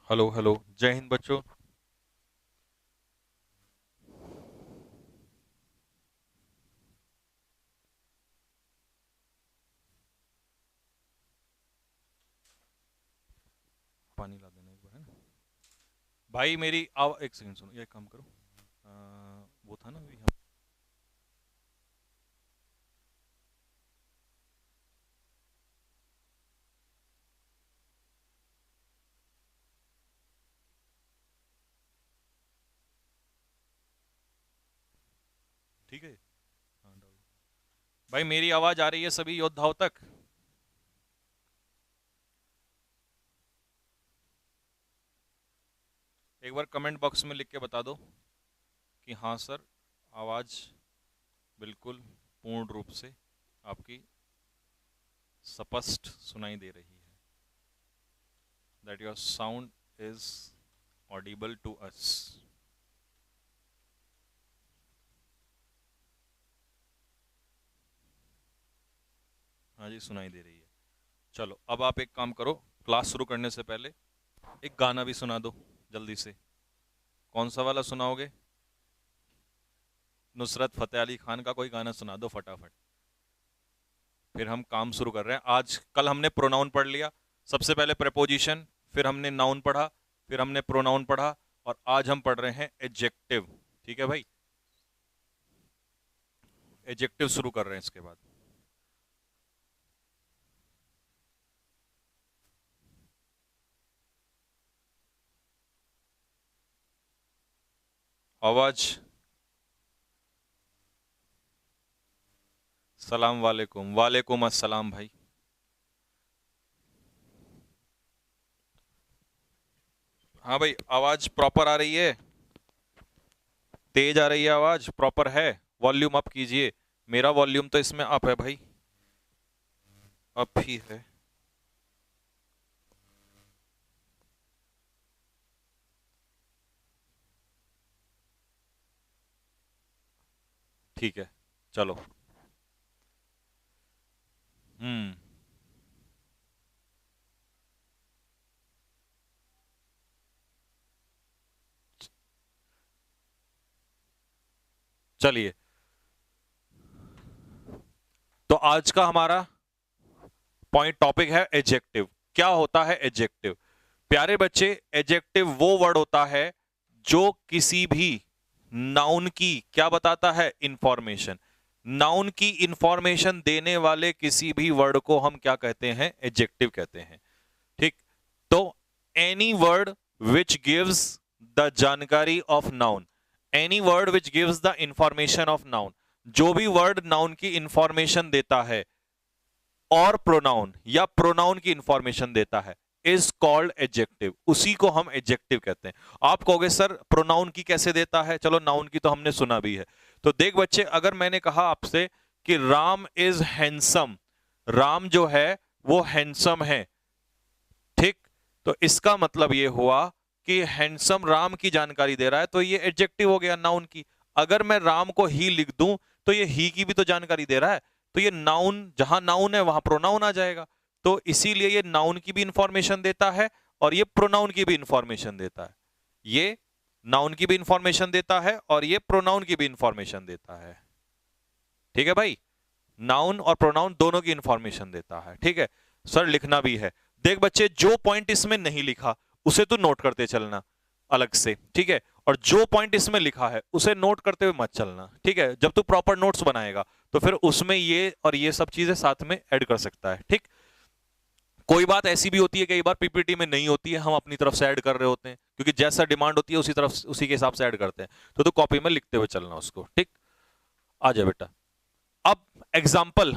Hello hello, जय हिंद बच्चों। पानी ला देना एक बार, है ना भाई। मेरी एक सेकंड सुनो, ये काम करो। वो था ना अभी ठीक है। हाँ डाल दो। भाई मेरी आवाज आ रही है सभी योद्धाओं तक? एक बार कमेंट बॉक्स में लिख के बता दो कि हाँ सर, आवाज बिल्कुल पूर्ण रूप से आपकी स्पष्ट सुनाई दे रही है। That your sound is audible to us. हाँ जी, सुनाई दे रही है। चलो अब आप एक काम करो, क्लास शुरू करने से पहले एक गाना भी सुना दो जल्दी से। कौन सा वाला सुनाओगे? नुसरत फतेह अली खान का कोई गाना सुना दो फटाफट, फिर हम काम शुरू कर रहे हैं। आज कल हमने प्रोनाउन पढ़ लिया, सबसे पहले प्रेपोजिशन, फिर हमने नाउन पढ़ा, फिर हमने प्रोनाउन पढ़ा, और आज हम पढ़ रहे हैं एडजेक्टिव। ठीक है भाई, एडजेक्टिव शुरू कर रहे हैं इसके बाद। आवाज। सलाम वालेकुम, वालेकुम अस्सलाम भाई। हाँ भाई, आवाज प्रॉपर आ रही है? तेज आ रही है आवाज? प्रॉपर है? वॉल्यूम अप कीजिए। मेरा वॉल्यूम तो इसमें अप है भाई, अप ही है। ठीक है, चलो। हम्म। चलिए, तो आज का हमारा पॉइंट टॉपिक है एडजेक्टिव। क्या होता है एडजेक्टिव? प्यारे बच्चे, एडजेक्टिव वो वर्ड होता है जो किसी भी नाउन की क्या बताता है? इंफॉर्मेशन। नाउन की इंफॉर्मेशन देने वाले किसी भी वर्ड को हम क्या कहते हैं? एडजेक्टिव कहते हैं। ठीक। तो any word which gives the जानकारी of noun, any word which gives the information of noun, जो भी वर्ड नाउन की इंफॉर्मेशन देता है और प्रोनाउन या प्रोनाउन की इंफॉर्मेशन देता है, इज कॉल्ड एडजेक्टिव। उसी को हम एडजेक्टिव कहते हैं। आप कहोगे सर प्रोनाउन की कैसे देता है? चलो, नाउन की तो हमने सुना भी है। तो देख बच्चे, अगर मैंने कहा आपसे कि राम इज हैंडसम, राम जो है वो हैंडसम है, ठीक, तो इसका मतलब ये हुआ कि हैंडसम राम की जानकारी दे रहा है, तो ये एडजेक्टिव हो गया नाउन की। अगर मैं राम को ही लिख दूं तो ये ही की भी तो जानकारी दे रहा है, तो ये नाउन, जहां नाउन है वहां प्रोनाउन आ जाएगा। तो इसीलिए ये नाउन की भी इंफॉर्मेशन देता है और ये प्रोनाउन की भी इंफॉर्मेशन देता है। ये नाउन की भी इंफॉर्मेशन देता है और ये प्रोनाउन की भी इंफॉर्मेशन देता है। ठीक है भाई, नाउन और प्रोनाउन दोनों की इंफॉर्मेशन देता है। ठीक है सर, लिखना भी है। देख बच्चे, जो पॉइंट इसमें नहीं लिखा उसे तू नोट करते चलना अलग से, ठीक है? और जो पॉइंट इसमें लिखा है उसे नोट करते हुए मत चलना, ठीक है? जब तू प्रॉपर नोट्स बनाएगा तो फिर उसमें ये और ये सब चीजें साथ में ऐड कर सकता है, ठीक? कोई बात ऐसी भी होती है, कई बार पीपीटी में नहीं होती है, हम अपनी तरफ से ऐड कर रहे होते हैं, क्योंकि जैसा डिमांड होती है उसी तरफ, उसी के हिसाब से ऐड करते हैं। तो तू कॉपी में लिखते हुए चलना उसको, ठीक? आ जा बेटा। अब एग्जाम्पल,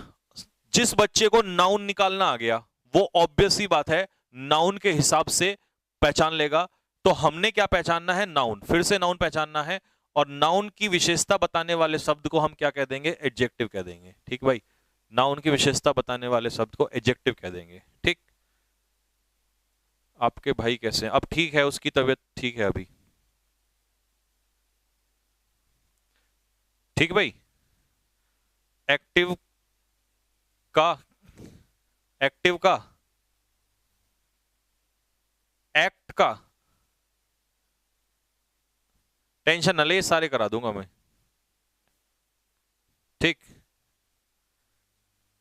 जिस बच्चे को नाउन निकालना आ गया वो ऑब्वियस सी बात है नाउन के हिसाब से पहचान लेगा। तो हमने क्या पहचानना है? नाउन। फिर से नाउन पहचानना है, और नाउन की विशेषता बताने वाले शब्द को हम क्या कह देंगे? एडजेक्टिव कह देंगे। ठीक भाई, नाउन की विशेषता बताने वाले शब्द को एडजेक्टिव कह देंगे। ठीक। आपके भाई कैसे हैं? अब ठीक है, उसकी तबीयत ठीक है अभी? ठीक भाई। एक्टिव का, एक्टिव का, एक्ट का, टेंशन न ले, ये सारे करा दूंगा मैं। ठीक,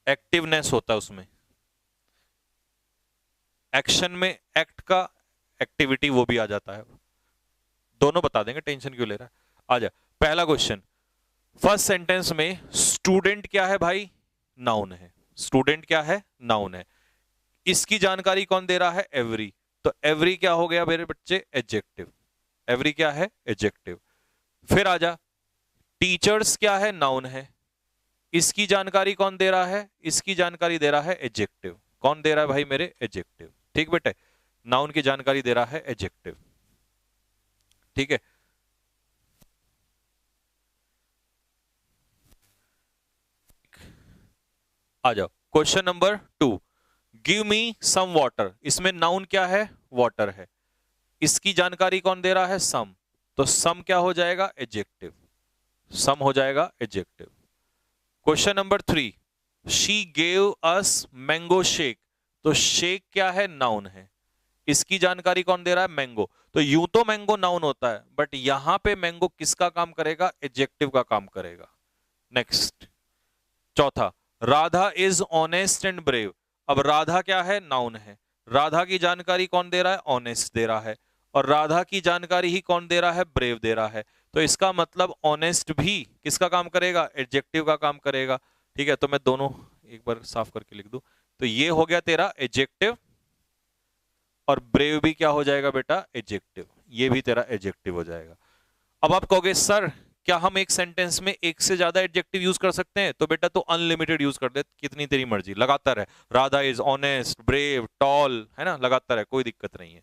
एक्टिवनेस होता है उसमें, एक्शन में एक्ट का एक्टिविटी वो भी आ जाता है, दोनों बता देंगे, टेंशन क्यों ले रहा है। आजा, पहला क्वेश्चन, फर्स्ट सेंटेंस में स्टूडेंट क्या है भाई? नाउन है। स्टूडेंट क्या है? नाउन है। इसकी जानकारी कौन दे रहा है? एवरी। तो एवरी क्या हो गया मेरे बच्चे? एडजेक्टिव। एवरी क्या है? एडजेक्टिव। फिर आजा, टीचर्स क्या है? नाउन है। इसकी जानकारी कौन दे रहा है? इसकी जानकारी दे रहा है एडजेक्टिव। कौन दे रहा है भाई? मेरे एडजेक्टिव। ठीक बेटे, नाउन की जानकारी दे रहा है एडजेक्टिव। ठीक है, आ जाओ question number 2, give me some water. इसमें नाउन क्या है? वाटर है। इसकी जानकारी कौन दे रहा है? सम। तो सम क्या हो जाएगा? एडजेक्टिव। सम हो जाएगा adjective. Question number 3, she gave us mango shake. तो शेक क्या है? नाउन है। इसकी जानकारी कौन दे रहा है? मैंगो। तो यूं तो मैंगो नाउन होता है, बट यहां पे मैंगो किसका काम करेगा? एडजेक्टिव का काम करेगा। नेक्स्ट, चौथा, Radha is honest and brave. अब राधा क्या है? नाउन है। राधा की जानकारी कौन दे रहा है? ऑनेस्ट दे रहा है। और राधा की जानकारी ही कौन दे रहा है? ब्रेव दे रहा है। तो इसका मतलब ऑनेस्ट भी किसका काम करेगा? एडजेक्टिव का काम करेगा। ठीक है, तो मैं दोनों एक बार साफ करके लिख दूं, तो ये हो गया तेरा एडजेक्टिव, और ब्रेव भी क्या हो जाएगा बेटा? एडजेक्टिव। ये भी तेरा एडजेक्टिव हो जाएगा। अब आप कहोगे सर क्या हम एक सेंटेंस में एक से ज्यादा एडजेक्टिव यूज कर सकते हैं? तो बेटा तो अनलिमिटेड यूज कर दे, कितनी तेरी मर्जी, लगातार है। Radha is honest, brave, tall, है ना, लगातार है, कोई दिक्कत नहीं है।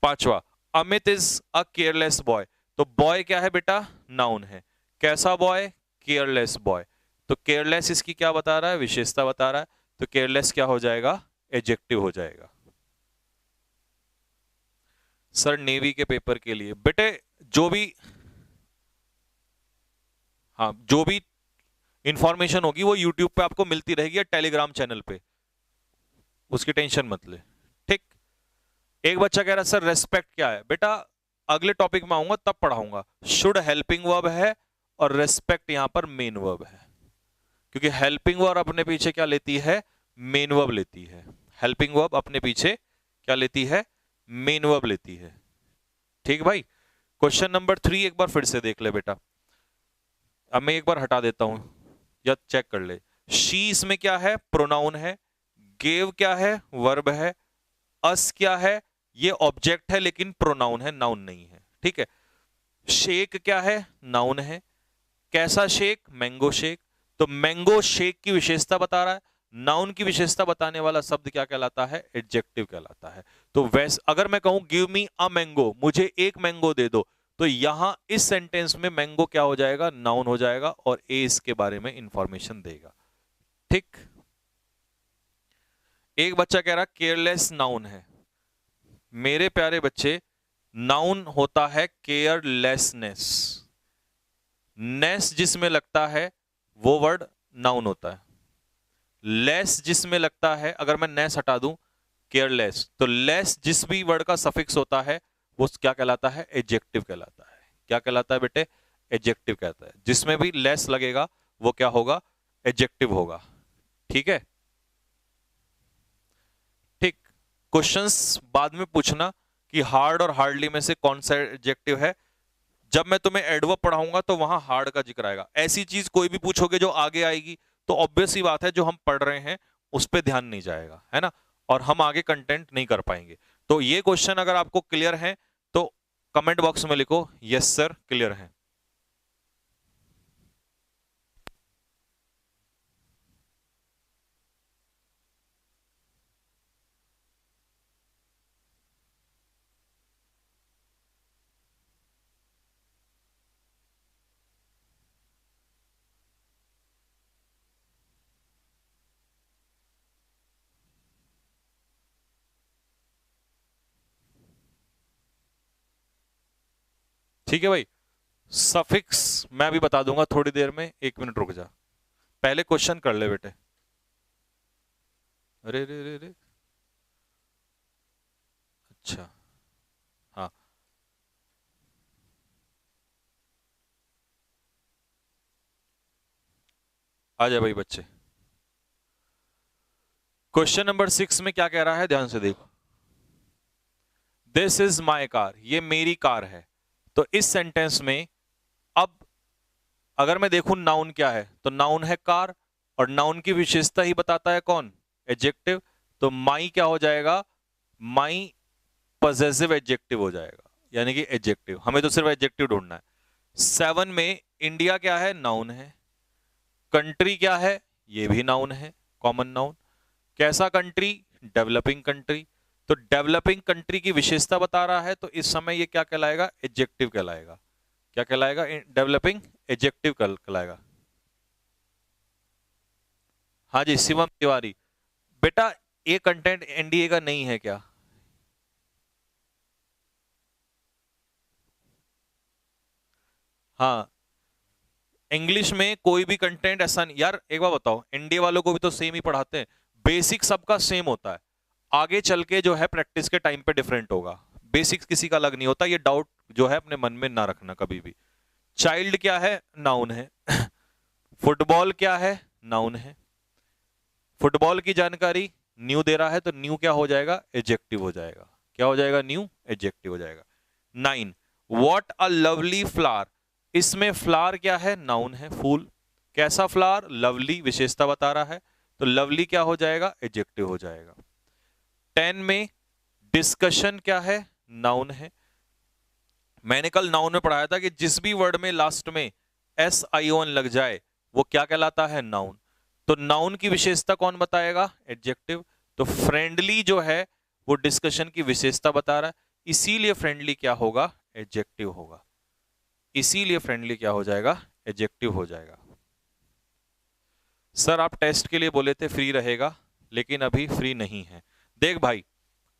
पांचवा, Amit is a careless boy. तो बॉय क्या है बेटा? नाउन है। कैसा बॉय? Careless boy. तो केयरलेस इसकी क्या बता रहा है? विशेषता बता रहा है। तो केयरलेस क्या हो जाएगा? एडजेक्टिव हो जाएगा। सर नेवी के पेपर के लिए बेटे जो भी, हाँ, जो भी इंफॉर्मेशन होगी वो यूट्यूब पे आपको मिलती रहेगी या टेलीग्राम चैनल पे, उसकी टेंशन मत ले। ठीक। एक बच्चा कह रहा है सर रेस्पेक्ट क्या है? बेटा अगले टॉपिक में आऊंगा तब पढ़ाऊंगा। शुड हेल्पिंग वर्ब है और रेस्पेक्ट यहां पर मेन वर्ब है, क्योंकि हेल्पिंग वर्ब अपने पीछे क्या लेती है? मेन वर्ब लेती है। हेल्पिंग वर्ब अपने पीछे क्या लेती है? मेन वर्ब लेती है। ठीक भाई। क्वेश्चन नंबर 3 एक बार फिर से देख ले बेटा। अब मैं एक बार हटा देता हूं, या चेक कर ले। शी इसमें क्या है? प्रोनाउन है। गेव क्या है? वर्ब है। अस क्या है? ये ऑब्जेक्ट है लेकिन प्रोनाउन है, नाउन नहीं है। ठीक है। शेक क्या है? नाउन है। कैसा शेक? Mango shake. तो मैंगो शेक की विशेषता बता रहा है। नाउन की विशेषता बताने वाला शब्द क्या कहलाता है? एडजेक्टिव कहलाता है। तो वैसे अगर मैं कहूं गिव मी अ मैंगो, मुझे एक मैंगो दे दो, तो यहां इस सेंटेंस में मैंगो क्या हो जाएगा? नाउन हो जाएगा, और ए इसके बारे में इंफॉर्मेशन देगा। ठीक। एक बच्चा कह रहा केयरलेस नाउन है। मेरे प्यारे बच्चे, नाउन होता है केयरलेसनेस। नेस जिसमें लगता है वो वर्ड नाउन होता है। लेस जिसमें लगता है, अगर मैं नेस हटा दूं, केयरलेस, तो लेस जिस भी वर्ड का सफिक्स होता है वो क्या कहलाता है? एडजेक्टिव कहलाता है। क्या कहलाता है बेटे? एडजेक्टिव कहता है। जिसमें भी लेस लगेगा वो क्या होगा? एडजेक्टिव होगा। ठीक है। ठीक। क्वेश्चंस बाद में पूछना कि हार्ड और हार्डली में से कौन सा एडजेक्टिव है। जब मैं तुम्हें एडवर्ब पढ़ाऊंगा तो वहां हार्ड का जिक्र आएगा। ऐसी चीज कोई भी पूछोगे जो आगे आएगी तो ऑब्वियस सी बात है जो हम पढ़ रहे हैं उस पर ध्यान नहीं जाएगा, है ना, और हम आगे कंटेंट नहीं कर पाएंगे। तो ये क्वेश्चन अगर आपको क्लियर है तो कमेंट बॉक्स में लिखो यस सर क्लियर है। ठीक है भाई। सफिक्स मैं भी बता दूंगा थोड़ी देर में, 1 मिनट रुक जा, पहले क्वेश्चन कर ले बेटे। अरे रे रे रे, अच्छा, हाँ, आ जाए भाई बच्चे। क्वेश्चन नंबर 6 में क्या कह रहा है, ध्यान से देखो। दिस इज माई कार, ये मेरी कार है। तो इस सेंटेंस में अब अगर मैं देखूं नाउन क्या है, तो नाउन है कार, और नाउन की विशेषता ही बताता है कौन, एडजेक्टिव। तो माई क्या हो जाएगा, माई पॉजेसिव एडजेक्टिव हो जाएगा, यानी कि एडजेक्टिव। हमें तो सिर्फ एडजेक्टिव ढूंढना है। 7 में इंडिया क्या है, नाउन है। कंट्री क्या है, ये भी नाउन है, कॉमन नाउन। कैसा कंट्री, डेवलपिंग कंट्री। तो डेवलपिंग कंट्री की विशेषता बता रहा है, तो इस समय ये क्या कहलाएगा, एडजेक्टिव कहलाएगा। क्या कहलाएगा, डेवलपिंग एडजेक्टिव कहलाएगा। हाँ जी शिवम तिवारी, बेटा ये कंटेंट एनडीए का नहीं है क्या? हाँ, इंग्लिश में कोई भी कंटेंट ऐसा नहीं यार। एक बार बताओ, एनडीए वालों को भी तो सेम ही पढ़ाते हैं, बेसिक सबका सेम होता है। आगे चल के जो है प्रैक्टिस के टाइम पे डिफरेंट होगा, बेसिक्स किसी का अलग नहीं होता। ये डाउट जो है अपने मन में ना रखना कभी भी। चाइल्ड क्या है, नाउन है। फुटबॉल क्या है, नाउन है। फुटबॉल की जानकारी न्यू दे रहा है, तो न्यू क्या हो जाएगा, एडजेक्टिव हो जाएगा। क्या हो जाएगा, न्यू एडजेक्टिव हो जाएगा। 9, वॉट अ लवली फ्लावर, इसमें फ्लावर क्या है, नाउन है, फूल। कैसा फ्लावर, लवली, विशेषता बता रहा है, तो लवली क्या हो जाएगा, एडजेक्टिव हो जाएगा। 10 में डिस्कशन क्या है, नाउन है। मैंने कल नाउन में पढ़ाया था कि जिस भी वर्ड में लास्ट में SION लग जाए वो क्या कहलाता है, नाउन। तो नाउन की विशेषता कौन बताएगा, एडजेक्टिव। तो फ्रेंडली जो है वो डिस्कशन की विशेषता बता रहा है, इसीलिए फ्रेंडली क्या होगा, एडजेक्टिव होगा। इसीलिए फ्रेंडली क्या हो जाएगा, एडजेक्टिव हो जाएगा। सर आप टेस्ट के लिए बोले थे फ्री रहेगा, लेकिन अभी फ्री नहीं है। देख भाई,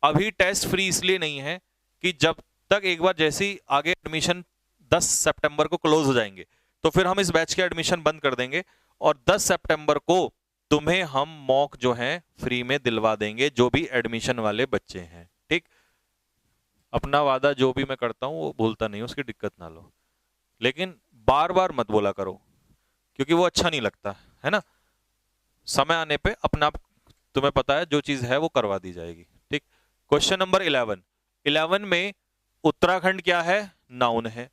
अभी टेस्ट फ्री इसलिए नहीं है कि जब तक एक बार जैसे ही आगे एडमिशन 10 सितंबर को क्लोज हो जाएंगे, तो फिर हम इस बैच के एडमिशन बंद कर देंगे, और 10 सितंबर को तुम्हें हम मॉक जो है फ्री में दिलवा देंगे, जो भी एडमिशन वाले बच्चे हैं, ठीक। अपना वादा जो भी मैं करता हूं वो भूलता नहीं, उसकी दिक्कत ना लो, लेकिन बार बार मत बोला करो, क्योंकि वो अच्छा नहीं लगता है ना। समय आने पे अपना आप, तुम्हें पता है जो चीज है वो करवा दी जाएगी, ठीक। क्वेश्चन नंबर 11, 11 में उत्तराखंड क्या है, नाउन है।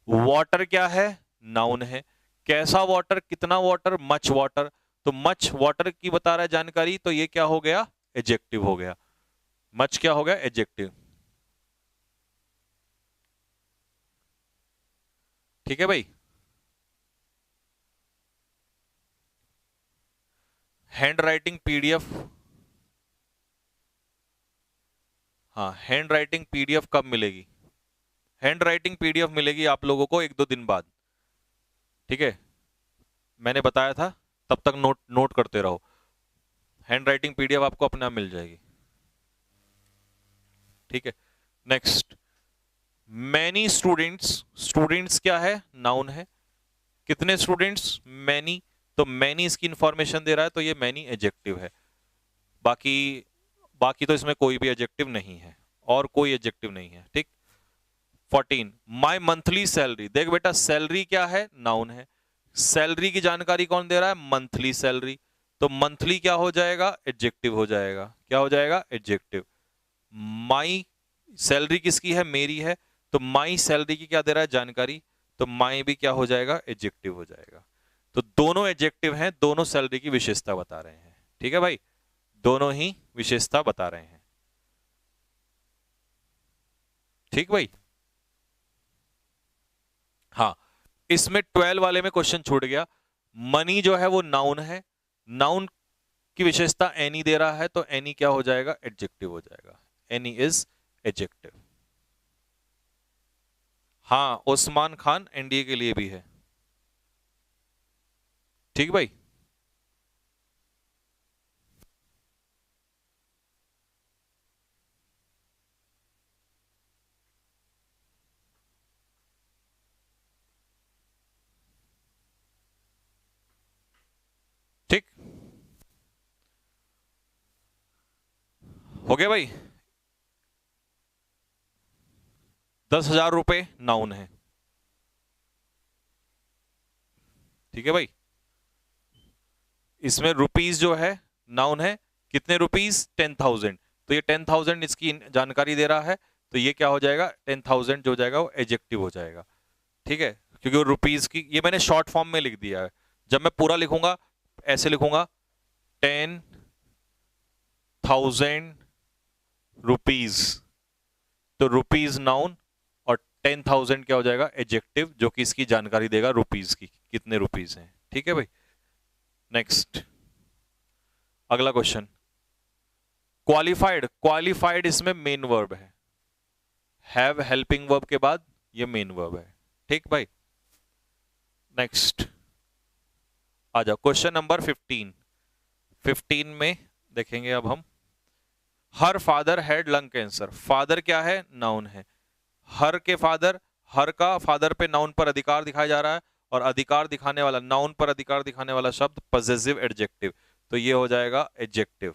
वाटर क्या है, नाउन है। कैसा वाटर, कितना वाटर, मच वाटर। तो मच वाटर की बता रहा है जानकारी, तो ये क्या हो गया, एडजेक्टिव हो गया। मच क्या हो गया, एडजेक्टिव। ठीक है भाई। हैंड राइटिंग पीडीएफ, हाँ हैंड राइटिंग पीडीएफ कब मिलेगी, हैंड राइटिंग पीडीएफ मिलेगी आप लोगों को 1-2 दिन बाद, ठीक है। मैंने बताया था, तब तक नोट नोट करते रहो। हैंड राइटिंग पीडीएफ आपको अपने आप मिल जाएगी, ठीक है। नेक्स्ट, मैनी स्टूडेंट्स, स्टूडेंट्स क्या है, नाउन है। कितने स्टूडेंट्स, मैनी। तो मैनी इसकी इंफॉर्मेशन दे रहा है, तो ये मैनी एडजेक्टिव है। बाकी बाकी तो इसमें कोई भी एडजेक्टिव नहीं है, और कोई एडजेक्टिव नहीं है, ठीक। 14, माई मंथली सैलरी, देख बेटा सैलरी क्या है, नाउन है। सैलरी की जानकारी कौन दे रहा है, मंथली सैलरी। तो मंथली क्या हो जाएगा, एडजेक्टिव हो जाएगा। क्या हो जाएगा, एडजेक्टिव। माई सैलरी किसकी है, मेरी है, तो माई सैलरी की क्या दे रहा है जानकारी, तो माई भी क्या हो जाएगा, एडजेक्टिव हो जाएगा। तो दोनों एडजेक्टिव हैं, दोनों सैलरी की विशेषता बता रहे हैं, ठीक है भाई, दोनों ही विशेषता बता रहे हैं, ठीक भाई। हाँ, इसमें 12 वाले में क्वेश्चन छूट गया। मनी जो है वो नाउन है, नाउन की विशेषता एनी दे रहा है, तो एनी क्या हो जाएगा, एडजेक्टिव हो जाएगा। Any is adjective. हाँ, उस्मान खान एनडीए के लिए भी है, ठीक भाई। ठीक, हो गया भाई। 10,000 रुपए नाउन है, ठीक है भाई। इसमें रुपीज जो है नाउन है, कितने रुपीज 10,000, तो ये 10,000 इसकी जानकारी दे रहा है, तो ये क्या हो जाएगा 10,000 जो हो जाएगा वो एडजेक्टिव हो जाएगा। ठीक है, क्योंकि वो रुपीज की, ये मैंने शॉर्ट फॉर्म में लिख दिया है। जब मैं पूरा लिखूंगा ऐसे लिखूंगा 10,000 रुपीज, तो रुपीज नाउन और 10,000 क्या हो जाएगा एडजेक्टिव, जो कि इसकी जानकारी देगा रुपीज की, कितने रुपीज हैं। ठीक है भाई, नेक्स्ट अगला क्वेश्चन। क्वालिफाइड, क्वालिफाइड इसमें मेन वर्ब है, हैव हेल्पिंग वर्ब के बाद ये मेन वर्ब है। ठीक भाई, नेक्स्ट आ जाओ क्वेश्चन नंबर 15। 15 में देखेंगे अब हम, her father had lung cancer, father क्या है नाउन है, हर के फादर, हर का फादर पे नाउन पर अधिकार दिखाया जा रहा है, और अधिकार दिखाने वाला, नाउन पर अधिकार दिखाने वाला शब्द पॉसेसिव एडजेक्टिव, तो ये हो जाएगा एडजेक्टिव।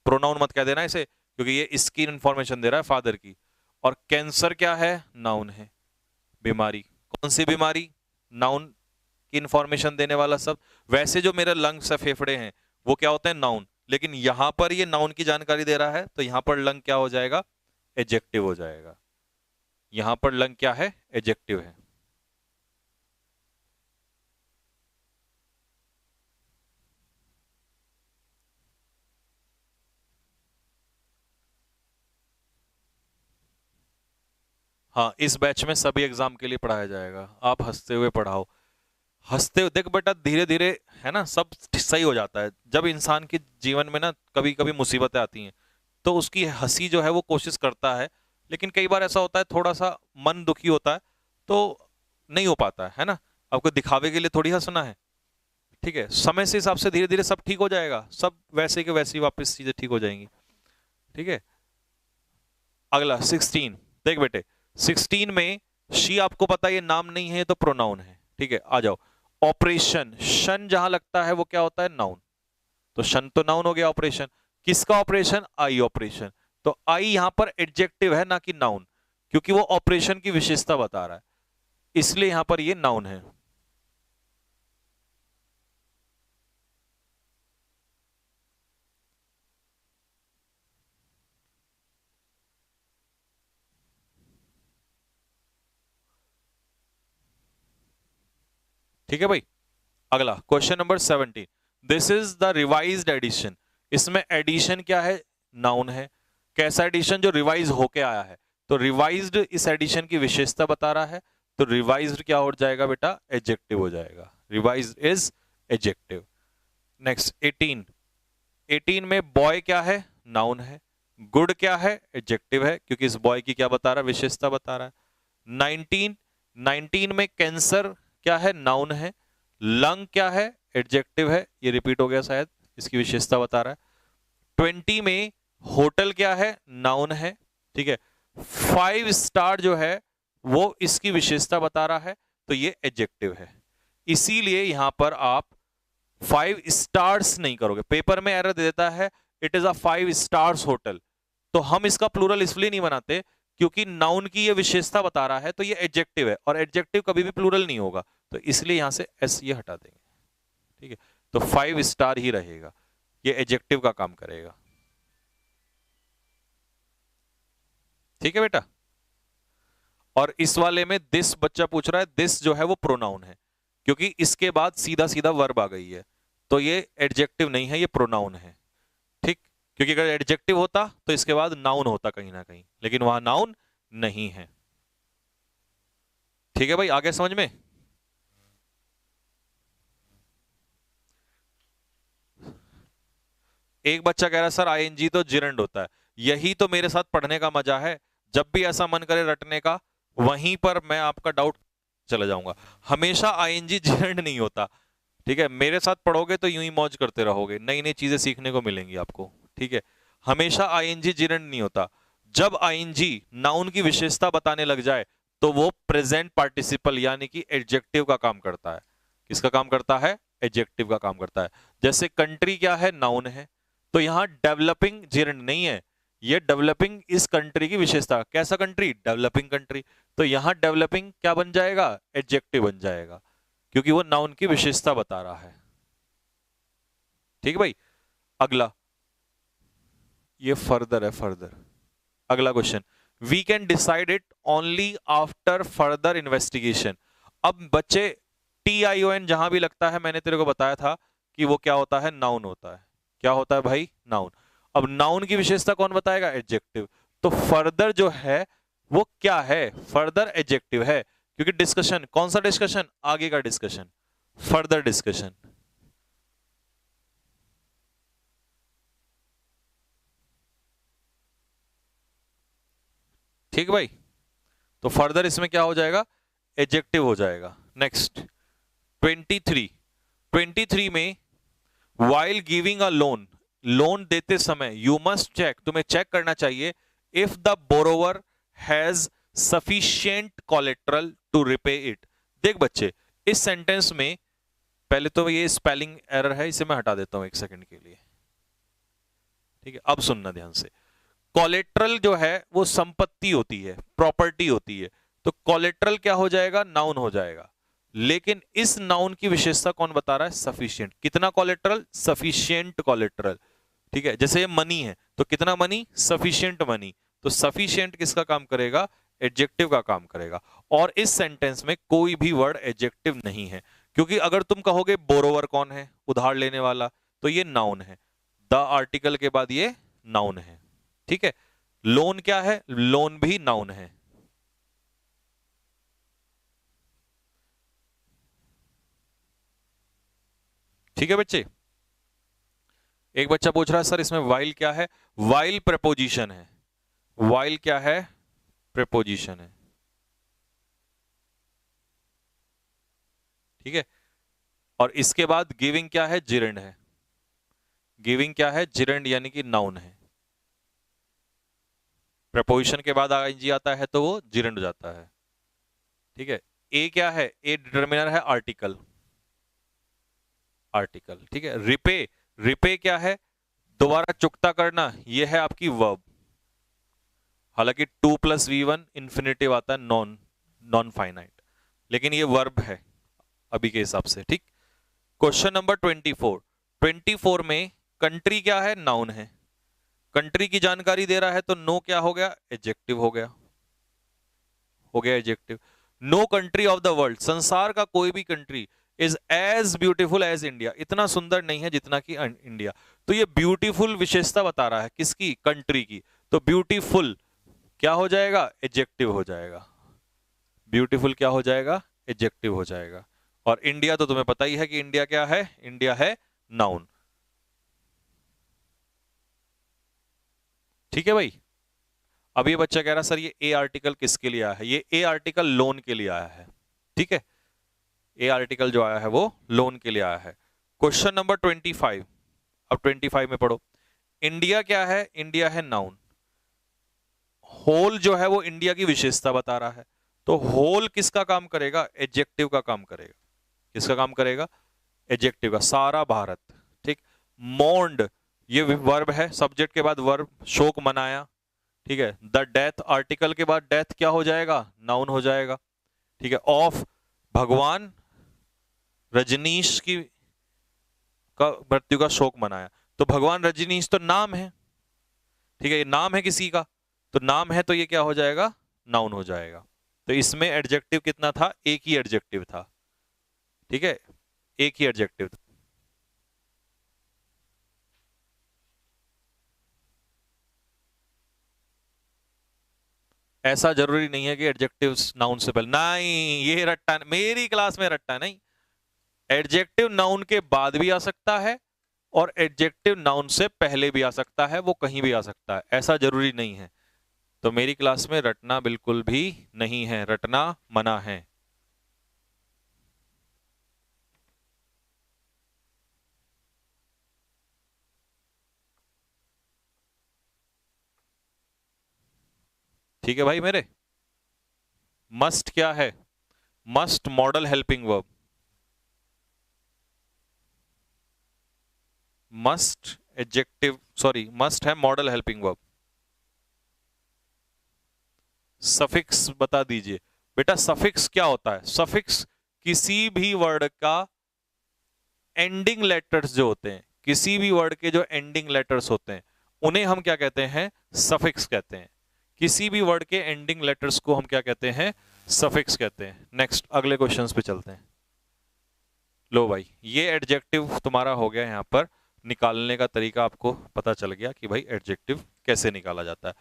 प्रोनाउन मत कह देना इसे, क्योंकि ये इसकी इंफॉर्मेशन दे रहा है फादर की। और कैंसर क्या है नाउन है, बीमारी, कौन सी बीमारी, नाउन की इंफॉर्मेशन देने वाला शब्द। वैसे जो मेरे लंग्स है, फेफड़े हैं, वो क्या होते हैं नाउन, लेकिन यहां पर ये नाउन की जानकारी दे रहा है, तो यहां पर लंग क्या हो जाएगा एडजेक्टिव हो जाएगा। यहां पर लंग क्या है एडजेक्टिव है। हाँ, इस बैच में सभी एग्जाम के लिए पढ़ाया जाएगा, आप हंसते हुए पढ़ाओ, हंसते हुए देख बेटा, धीरे धीरे है ना सब सही हो जाता है। जब इंसान के जीवन में ना कभी कभी मुसीबतें आती हैं, तो उसकी हंसी जो है वो कोशिश करता है, लेकिन कई बार ऐसा होता है थोड़ा सा मन दुखी होता है, तो नहीं हो पाता है ना। आपको दिखावे के लिए थोड़ी हंसना है, ठीक है, समय से हिसाब से धीरे धीरे सब ठीक हो जाएगा, सब वैसे के वैसे ही वापस चीजें ठीक हो जाएंगी। ठीक है, अगला 16 देख बेटे, 16 में शी आपको पता है ये नाम नहीं है, तो प्रोनाउन है। ठीक है, आ जाओ ऑपरेशन, शन जहां लगता है वो क्या होता है नाउन, तो शन तो नाउन हो गया। ऑपरेशन किसका ऑपरेशन, आई ऑपरेशन, तो आई यहां पर एडजेक्टिव है ना कि नाउन, क्योंकि वो ऑपरेशन की विशेषता बता रहा है, इसलिए यहां पर ये नाउन है। ठीक है भाई, अगला question number 17, this is the revised edition, इसमें एडिशन क्या है नाउन है, कैसा एडिशन जो रिवाइज होके आया है, तो रिवाइज्ड इस एडिशन की विशेषता बता रहा है, तो रिवाइज्ड क्या हो जाएगा बेटा एडजेक्टिव हो जाएगा, रिवाइज्ड इज एडजेक्टिव। नेक्स्ट 18, 18 में बॉय क्या है नाउन है, गुड क्या है एडजेक्टिव है, क्योंकि इस बॉय की क्या बता रहा है विशेषता बता रहा है। 19, 19 में कैंसर क्या है नाउन है, लंग क्या है एडजेक्टिव है, ये रिपीट हो गया शायद, इसकी विशेषता बता रहा है। 20 में होटल क्या है नाउन है, ठीक है, 5 स्टार जो है वो इसकी विशेषता बता रहा है, तो ये एडजेक्टिव है। इसीलिए यहां पर आप 5 स्टार्स नहीं करोगे, पेपर में एरर दे देता है it is a 5 stars hotel, तो हम इसका प्लूरल इसलिए नहीं बनाते क्योंकि नाउन की ये विशेषता बता रहा है, तो ये एडजेक्टिव है, और एडजेक्टिव कभी भी प्लूरल नहीं होगा, तो इसलिए यहां से एस ये हटा देंगे। ठीक है, तो 5 स्टार ही रहेगा, ये एडजेक्टिव का काम करेगा। ठीक है बेटा, और इस वाले में दिस बच्चा पूछ रहा है, दिस जो है वो प्रोनाउन है, क्योंकि इसके बाद सीधा सीधा वर्ब आ गई है, तो ये एडजेक्टिव नहीं है, ये प्रोनाउन है। ठीक, क्योंकि अगर एडजेक्टिव होता तो इसके बाद नाउन होता कहीं ना कहीं, लेकिन वहां नाउन नहीं है। ठीक है भाई, आगे समझ में। एक बच्चा कह रहा है सर आईएनजी तो जिरंड होता है, यही तो मेरे साथ पढ़ने का मजा है, जब भी ऐसा मन करे रटने का वहीं पर मैं आपका डाउट चला जाऊंगा। हमेशा आईएनजी जिरंड नहीं होता, ठीक है, मेरे साथ पढ़ोगे तो यूं ही मौज करते रहोगे, नई नई चीजें सीखने को मिलेंगी आपको। ठीक है, हमेशा आईएनजी जिरंड नहीं होता, जब आईएनजी नाउन की विशेषता बताने लग जाए तो वो प्रेजेंट पार्टिसिपल यानी कि एडजेक्टिव का काम करता है। किसका काम करता है, एडजेक्टिव का काम करता है। जैसे कंट्री क्या है नाउन है, तो यहां डेवलपिंग जिरंड नहीं है, ये डेवलपिंग इस कंट्री की विशेषता, कैसा कंट्री डेवलपिंग कंट्री, तो यहां डेवलपिंग क्या बन जाएगा एडजेक्टिव बन जाएगा, क्योंकि वो नाउन की विशेषता बता रहा है। ठीक है भाई। अगला, ये फर्दर है, फर्दर। अगला question, we can decide it only after further investigation. अब बच्चे TION जहां भी लगता है, मैंने तेरे को बताया था कि वो क्या होता है, नाउन होता है। क्या होता है भाई, नाउन। अब नाउन की विशेषता कौन बताएगा, एडजेक्टिव। तो फर्दर जो है वो क्या है, फर्दर एडजेक्टिव है, क्योंकि डिस्कशन, कौन सा डिस्कशन, आगे का डिस्कशन, फर्दर डिस्कशन। ठीक भाई, तो फर्दर इसमें क्या हो जाएगा, एडजेक्टिव हो जाएगा। नेक्स्ट 23 में, while giving a loan, loan देते समय, यू मस्ट चेक, तुम्हें चेक करना चाहिए, if the borrower has sufficient collateral to repay it. देख बच्चे, इस सेंटेंस में पहले तो ये स्पेलिंग एरर है, इसे मैं हटा देता हूं एक सेकंड के लिए। ठीक है, अब सुनना ध्यान से। कोलेट्रल जो है वो संपत्ति होती है, प्रॉपर्टी होती है, तो कोलेट्रल क्या हो जाएगा, नाउन हो जाएगा। लेकिन इस नाउन की विशेषता कौन बता रहा है, सफिशिएंट। कितना कोलेट्रल, सफिशिएंट कोलेट्रल। ठीक है, जैसे ये मनी है तो कितना मनी, सफिशिएंट मनी। तो सफिशिएंट किसका काम करेगा, एडजेक्टिव का काम करेगा। और इस सेंटेंस में कोई भी वर्ड एडजेक्टिव नहीं है, क्योंकि अगर तुम कहोगे बोरोवर कौन है, उधार लेने वाला, तो ये नाउन है, द आर्टिकल के बाद ये नाउन है। ठीक है, लोन क्या है, लोन भी नाउन है। ठीक है बच्चे। एक बच्चा पूछ रहा है सर इसमें वाइल क्या है, वाइल प्रेपोजिशन है। वाइल क्या है, प्रेपोजिशन है। ठीक है, और इसके बाद गिविंग क्या है, जिरेंड है। गिविंग क्या है, जिरेंड, यानी कि नाउन है। प्रेपोजिशन के बाद आईएनजी आता है तो वो जिरेंड हो जाता है। ठीक है, ए क्या है, ए डिटर्मिनर है, आर्टिकल, आर्टिकल। ठीक है, रिपे, रिपे क्या है, दोबारा चुकता करना, ये है आपकी वर्ब। हालांकि 2+V1 इंफिनिटिव आता है, नॉन नॉन फाइनाइट, लेकिन ये वर्ब है अभी के हिसाब से। ठीक, क्वेश्चन नंबर 24 में कंट्री क्या है, नाउन है। कंट्री की जानकारी दे रहा है तो नो क्या हो गया, एडजेक्टिव हो गया, हो गया adjective. No country of the world, संसार का कोई भी country, is as beautiful as India, इतना सुंदर नहीं है जितना कि इंडिया। तो ये ब्यूटीफुल विशेषता बता रहा है, किसकी, कंट्री की। तो ब्यूटीफुल क्या हो जाएगा, एडजेक्टिव हो जाएगा। ब्यूटीफुल क्या हो जाएगा, एडजेक्टिव हो जाएगा। और इंडिया तो तुम्हें पता ही है कि इंडिया क्या है, इंडिया है नाउन। ठीक है भाई। अब ये बच्चा कह रहा सर ये ए आर्टिकल किसके लिए आया है, ये ए आर्टिकल लोन के लिए आया है। ठीक है, ए आर्टिकल जो आया है वो लोन के लिए आया है। क्वेश्चन नंबर 25, अब 25 में पढ़ो। इंडिया क्या है, इंडिया है नाउन। होल जो है वो इंडिया की विशेषता बता रहा है, तो होल किसका काम करेगा, एडजेक्टिव का काम करेगा। किसका काम करेगा, एडजेक्टिव का, सारा भारत। ठीक, मोर्न्ड ये वर्ब है, सब्जेक्ट के बाद वर्ब, शोक मनाया। ठीक है, द डेथ, आर्टिकल के बाद डेथ क्या हो जाएगा, नाउन हो जाएगा। ठीक है, ऑफ, भगवान रजनीश की का मृत्यु का शोक मनाया, तो भगवान रजनीश तो नाम है। ठीक है, ये नाम है किसी का, तो नाम है तो ये क्या हो जाएगा, नाउन हो जाएगा। तो इसमें एडजेक्टिव कितना था, एक ही एडजेक्टिव था। ठीक है, एक ही एडजेक्टिव था। ऐसा जरूरी नहीं है कि एडजेक्टिव नाउन से पहले, नहीं, ये रट्टा, मेरी क्लास में रट्टा नहीं। एडजेक्टिव नाउन के बाद भी आ सकता है और एडजेक्टिव नाउन से पहले भी आ सकता है, वो कहीं भी आ सकता है, ऐसा जरूरी नहीं है। तो मेरी क्लास में रटना बिल्कुल भी नहीं है, रटना मना है। ठीक है भाई मेरे। मस्ट क्या है, must model helping verb, must adjective, sorry must है मॉडल हेल्पिंग वर्ब। सफिक्स बता दीजिए बेटा, सफिक्स क्या होता है, सफिक्स किसी भी वर्ड का एंडिंग लेटर्स जो होते हैं, किसी भी वर्ड के जो एंडिंग लेटर्स होते हैं उन्हें हम क्या कहते हैं, सफिक्स कहते हैं। किसी भी वर्ड के एंडिंग लेटर्स को हम क्या कहते हैं, सफिक्स कहते हैं। नेक्स्ट अगले क्वेश्चंस पे चलते हैं। लो भाई, ये एडजेक्टिव तुम्हारा हो गया, यहां पर निकालने का तरीका आपको पता चल गया कि भाई एडजेक्टिव कैसे निकाला जाता है।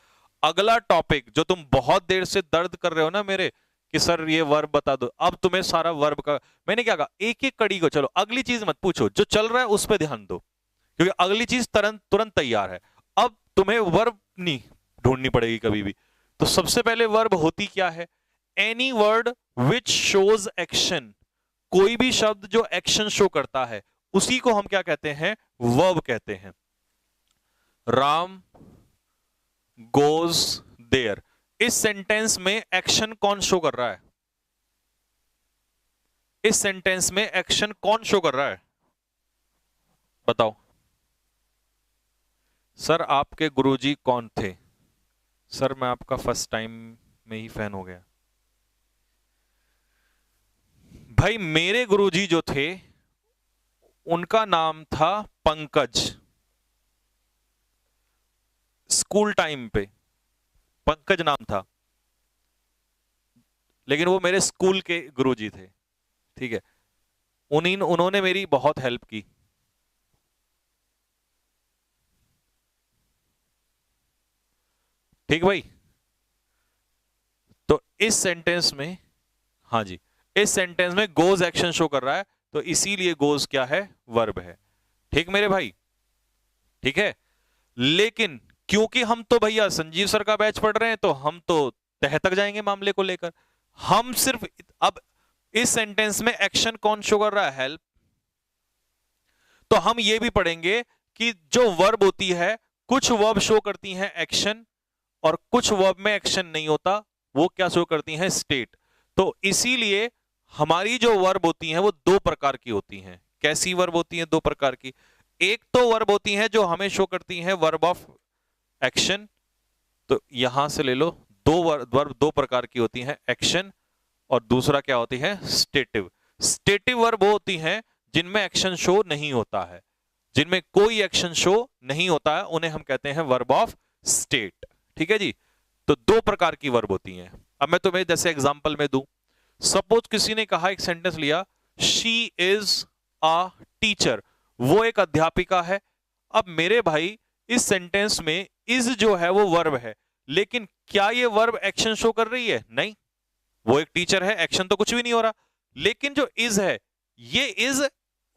अगला टॉपिक जो तुम बहुत देर से दर्द कर रहे हो ना मेरे कि सर ये वर्ब बता दो, अब तुम्हें सारा वर्ब का मैंने क्या कहा, एक एक कड़ी को, चलो अगली चीज मत पूछो, जो चल रहा है उस पर ध्यान दो, क्योंकि अगली चीज तुरंत तैयार है। अब तुम्हें वर्ब नहीं ढूंढनी पड़ेगी कभी भी। तो सबसे पहले वर्ब होती क्या है, any word which shows action, कोई भी शब्द जो एक्शन शो करता है उसी को हम क्या कहते हैं, वर्ब कहते हैं। राम गोज देयर, इस सेंटेंस में एक्शन कौन शो कर रहा है, इस सेंटेंस में एक्शन कौन शो कर रहा है, बताओ। सर आपके गुरुजी कौन थे, सर मैं आपका फर्स्ट टाइम में ही फैन हो गया। भाई मेरे गुरुजी जो थे उनका नाम था पंकज, स्कूल टाइम पे पंकज नाम था, लेकिन वो मेरे स्कूल के गुरुजी थे, ठीक है। उन्होंने मेरी बहुत हेल्प की। ठीक भाई, तो इस सेंटेंस में, हाँ जी, इस सेंटेंस में गोज एक्शन शो कर रहा है, तो इसीलिए गोज क्या है, वर्ब है। ठीक मेरे भाई, ठीक है। लेकिन क्योंकि हम तो भैया संजीव सर का बैच पढ़ रहे हैं, तो हम तो तह तक जाएंगे मामले को लेकर। हम सिर्फ अब इस सेंटेंस में एक्शन कौन शो कर रहा है, हेल्प। तो हम ये भी पढ़ेंगे कि जो वर्ब होती है, कुछ वर्ब शो करती हैं एक्शन, और कुछ वर्ब में एक्शन नहीं होता, वो क्या शो करती हैं, स्टेट। तो इसीलिए हमारी जो वर्ब होती हैं वो दो प्रकार की होती हैं। कैसी वर्ब होती हैं, दो प्रकार की। एक तो वर्ब होती हैं जो हमें शो करती हैं वर्ब ऑफ एक्शन, तो यहां से ले लो, दो वर्ब दो प्रकार की होती हैं, एक्शन, और दूसरा क्या होती है, स्टेटिव। स्टेटिव वर्ब होती हैं जिनमें एक्शन शो नहीं होता है, जिनमें कोई एक्शन शो नहीं होता है, उन्हें हम कहते हैं वर्ब ऑफ स्टेट। ठीक है जी। तो दो प्रकार की वर्ब होती हैं। अब मैं तुम्हें जैसे एग्जांपल में दूं, सपोज किसी ने कहा, एक सेंटेंस लिया, शी इज अ टीचर, वो एक अध्यापिका है। अब मेरे भाई इस सेंटेंस में इज जो है वो वर्ब है, लेकिन क्या ये वर्ब एक्शन शो कर रही है, नहीं। वो एक टीचर है, एक्शन तो कुछ भी नहीं हो रहा। लेकिन जो इज है, ये इज